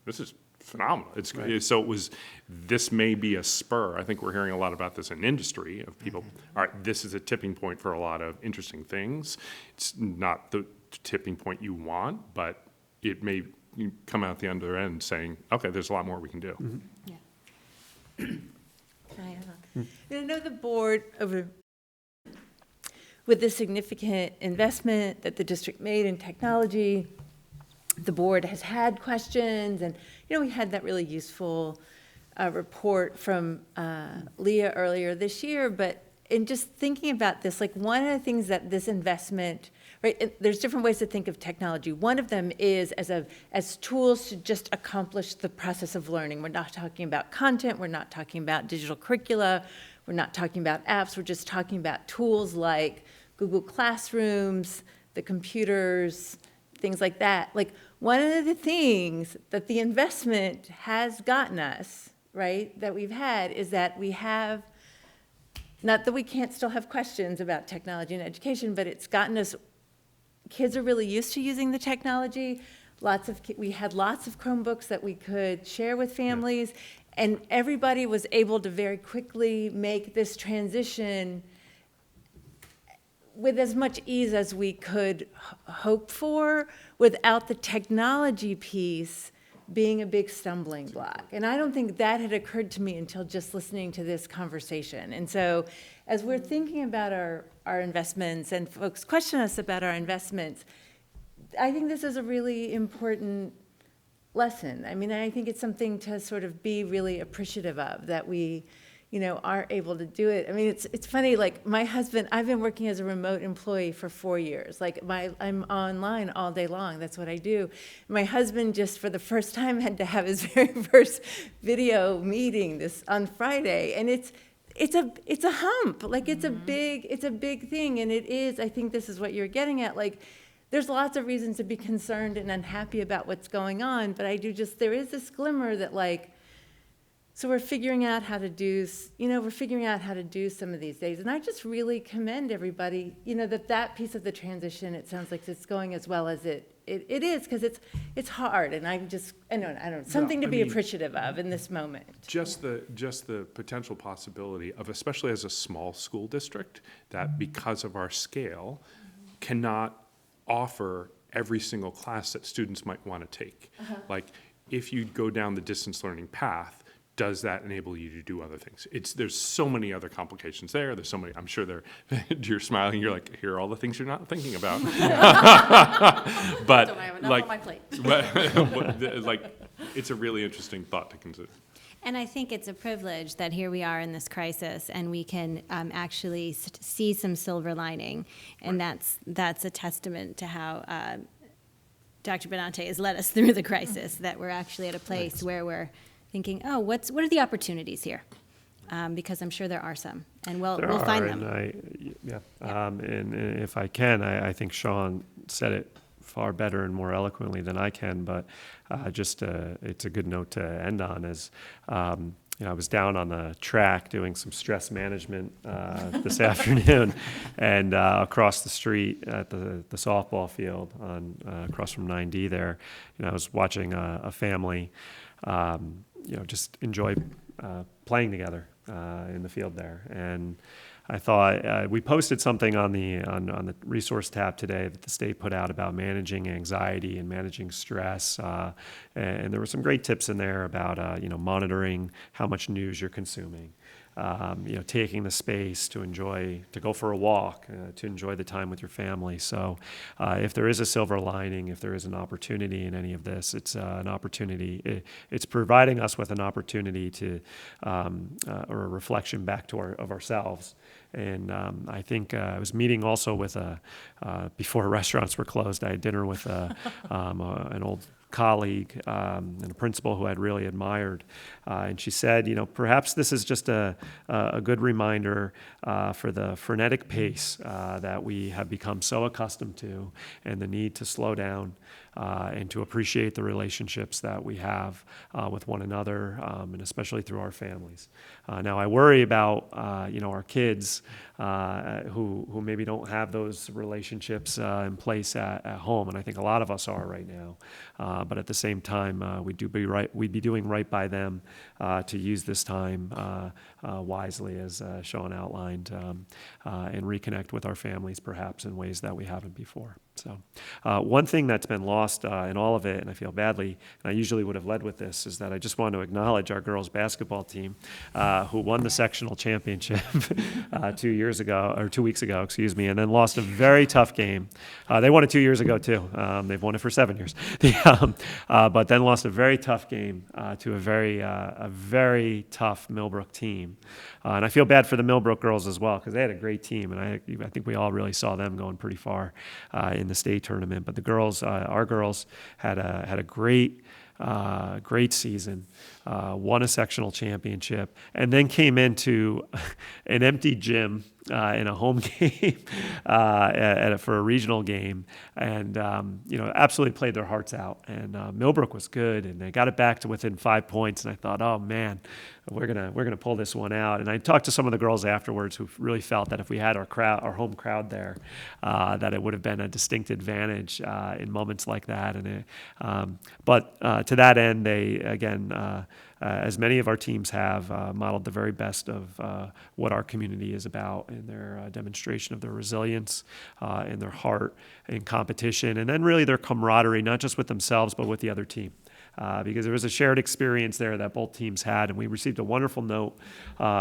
this is phenomenal. It's right. So this may be a spur. I think we're hearing a lot about this in industry of people, all right, this is a tipping point for a lot of interesting things. It's not the tipping point you want, but it may come out the other end saying, okay, there's a lot more we can do. Yeah. I know the board with the significant investment that the district made in technology, the board has had questions, and we had that really useful report from Leah earlier this year. But in just thinking about this, like one of the things that this investment, right? There's different ways to think of technology. One of them is as tools to just accomplish the process of learning. We're not talking about content. We're not talking about digital curricula. We're not talking about apps. We're just talking about tools like Google Classrooms, the computers, things like that. Like one of the things that the investment has gotten us, right, that we've had is that we have, not that we can't still have questions about technology and education, but it's gotten us, kids are really used to using the technology. We had lots of Chromebooks that we could share with families, and everybody was able to very quickly make this transition with as much ease as we could hope for, without the technology piece being a big stumbling block. And I don't think that had occurred to me until just listening to this conversation. And so as we're thinking about our investments, and folks question us about our investments, I think this is a really important lesson. I mean, I think it's something to sort of be really appreciative of, that we are able to do it. I mean, it's funny, like my husband, I've been working as a remote employee for 4 years. Like I'm online all day long. That's what I do. My husband just for the first time had to have his very first video meeting on Friday. And it's it's a hump. Like, it's a big thing. And it is, I think this is what you're getting at. Like, there's lots of reasons to be concerned and unhappy about what's going on. But there is this glimmer that, like, so we're figuring out how to do some of these days. And I just really commend everybody, that piece of the transition, it sounds like it's going as well as it is, because it's hard. And I don't know, something to be appreciative of in this moment. Just the potential possibility of, especially as a small school district, that because of our scale, cannot offer every single class that students might want to take. Like, if you go down the distance learning path, does that enable you to do other things? There's so many other complications there. There's so many, I'm sure you're smiling, you're like, here are all the things you're not thinking about. But Don't I have enough like, on my plate? like, it's a really interesting thought to consider. And I think it's a privilege that here we are in this crisis, and we can actually see some silver lining, and that's a testament to how Dr. Benante has led us through the crisis. That we're actually at a place where we're thinking, oh, what are the opportunities here? Because I'm sure there are some, and we'll find them. And if I can, I think Sean said it far better and more eloquently than I can, but it's a good note to end on. As I was down on the track doing some stress management this afternoon, and across the street at the softball field across from 9D there, I was watching a family just enjoy playing together in the field there. And I thought we posted something on the resource tab today that the state put out about managing anxiety and managing stress, and there were some great tips in there about monitoring how much news you're consuming. Taking the space to go for a walk, to enjoy the time with your family. So if there is a silver lining, if there is an opportunity in any of this, it's an opportunity. It's providing us with an opportunity to, or a reflection back to ourselves. And I think I was meeting also with before restaurants were closed, I had dinner with an old colleague and a principal who I'd really admired. And she said, perhaps this is just a good reminder for the frenetic pace that we have become so accustomed to, and the need to slow down and to appreciate the relationships that we have with one another, and especially through our families. Now, I worry about our kids who maybe don't have those relationships in place at home, and I think a lot of us are right now. But at the same time, we'd be doing right by them to use this time wisely, as Sean outlined, and reconnect with our families perhaps in ways that we haven't before. So one thing that's been lost in all of it, and I feel badly, and I usually would have led with this, is that I just want to acknowledge our girls basketball team who won the sectional championship 2 weeks ago, and then lost a very tough game. They won it 2 years ago too. They've won it for 7 years. But then lost a very tough game to a very tough Millbrook team. And I feel bad for the Millbrook girls as well, because they had a great team, and I think we all really saw them going pretty far in the state tournament. But the girls, our girls, had a great season, won a sectional championship, and then came into an empty gym in a home game for a regional game, and absolutely played their hearts out. And Millbrook was good, and they got it back to within 5 points. And I thought, oh man, we're gonna pull this one out. And I talked to some of the girls afterwards who really felt that if we had our home crowd there, that it would have been a distinct advantage in moments like that. And but to that end, they again, as many of our teams have, modeled the very best of what our community is about in their demonstration of their resilience, and their heart in competition, and then really their camaraderie, not just with themselves, but with the other team. Because there was a shared experience there that both teams had, and we received a wonderful note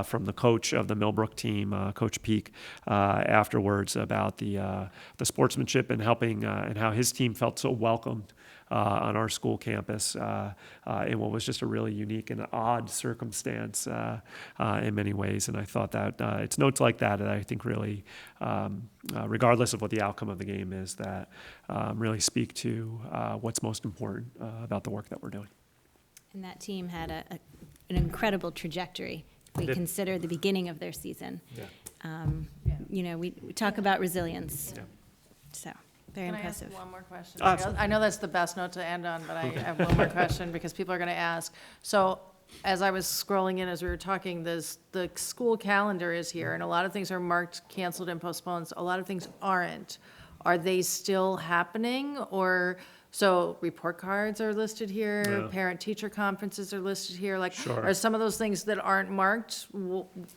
from the coach of the Millbrook team, Coach Peak, afterwards about the sportsmanship and helping, and how his team felt so welcomed on our school campus in what was just a really unique and odd circumstance in many ways. And I thought that it's notes like that I think really, regardless of what the outcome of the game is, that really speak to what's most important about the work that we're doing. And that team had an incredible trajectory we Did- consider the beginning of their season. Yeah. You know, we talk about resilience. Yeah. So, very Can I ask impressive. one more question? Absolutely. I know that's the best note to end on, but I have one more question because people are going to ask. So as I was scrolling in, as we were talking, the school calendar is here, and a lot of things are marked, canceled, and postponed. A lot of things aren't. Are they still happening, or, so report cards are listed here, Yeah. parent-teacher conferences are listed here, like, Sure. are some of those things that aren't marked,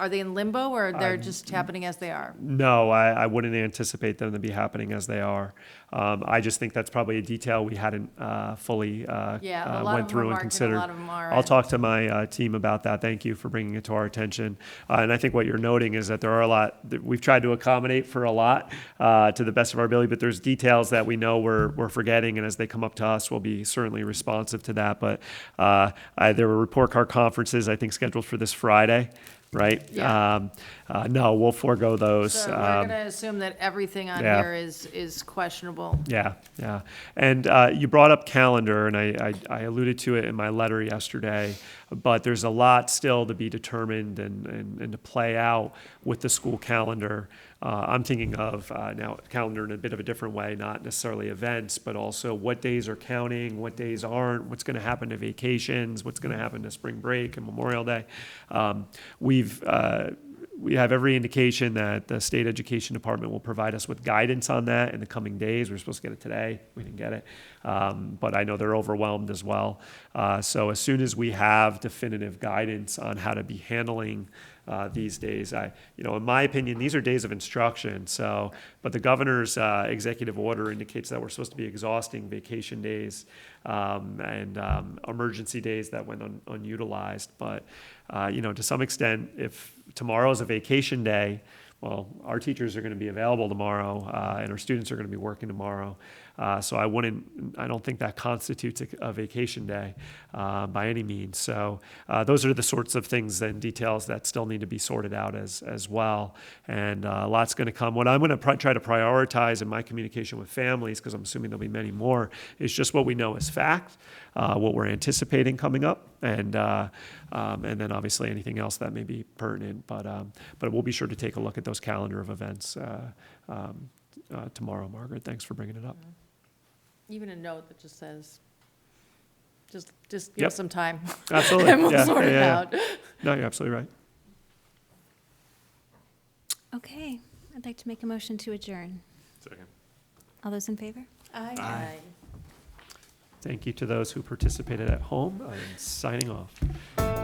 are they in limbo, or they're just happening as they are? No, I wouldn't anticipate them to be happening as they are. I just think that's probably a detail we hadn't fully Yeah, a lot of went them are through and marked and a considered. lot of them I'll aren't. talk to my team about that. Thank you for bringing it to our attention. And I think what you're noting is that there are a lot, that we've tried to accommodate for a lot to the best of our ability, but there's details that we know we're forgetting, and as they come up to us, we'll be certainly responsive to that. But there were report card conferences, I think, scheduled for this Friday, right? Yeah. No, we'll forego those. So we're going to assume that everything on yeah. here is questionable. Yeah, yeah. And you brought up calendar, and I alluded to it in my letter yesterday, but there's a lot still to be determined and to play out with the school calendar. I'm thinking of now calendar in a bit of a different way, not necessarily events, but also what days are counting, what days aren't, what's going to happen to vacations, what's going to happen to spring break and Memorial Day. We have every indication that the state education department will provide us with guidance on that in the coming days. We were supposed to get it today. We didn't get it. But I know they're overwhelmed as well. So as soon as we have definitive guidance on how to be handling these days, in my opinion, these are days of instruction. So, but the governor's executive order indicates that we're supposed to be exhausting vacation days and emergency days that went unutilized. But to some extent, if tomorrow is a vacation day, well, our teachers are going to be available tomorrow, and our students are going to be working tomorrow. So I don't think that constitutes a vacation day by any means. So those are the sorts of things and details that still need to be sorted out as well. And a lot's going to come. What I'm going to try to prioritize in my communication with families, because I'm assuming there'll be many more, is just what we know as fact, what we're anticipating coming up, and then obviously anything else that may be pertinent. But we'll be sure to take a look at those calendar of events tomorrow. Margaret, thanks for bringing it up. Even a note that just says, just give Yep. us some time. Absolutely. And we'll Yeah, sort it yeah. out. No, you're absolutely right. Okay, I'd like to make a motion to adjourn. Second. All those in favor? Aye. Thank you to those who participated at home. I am signing off.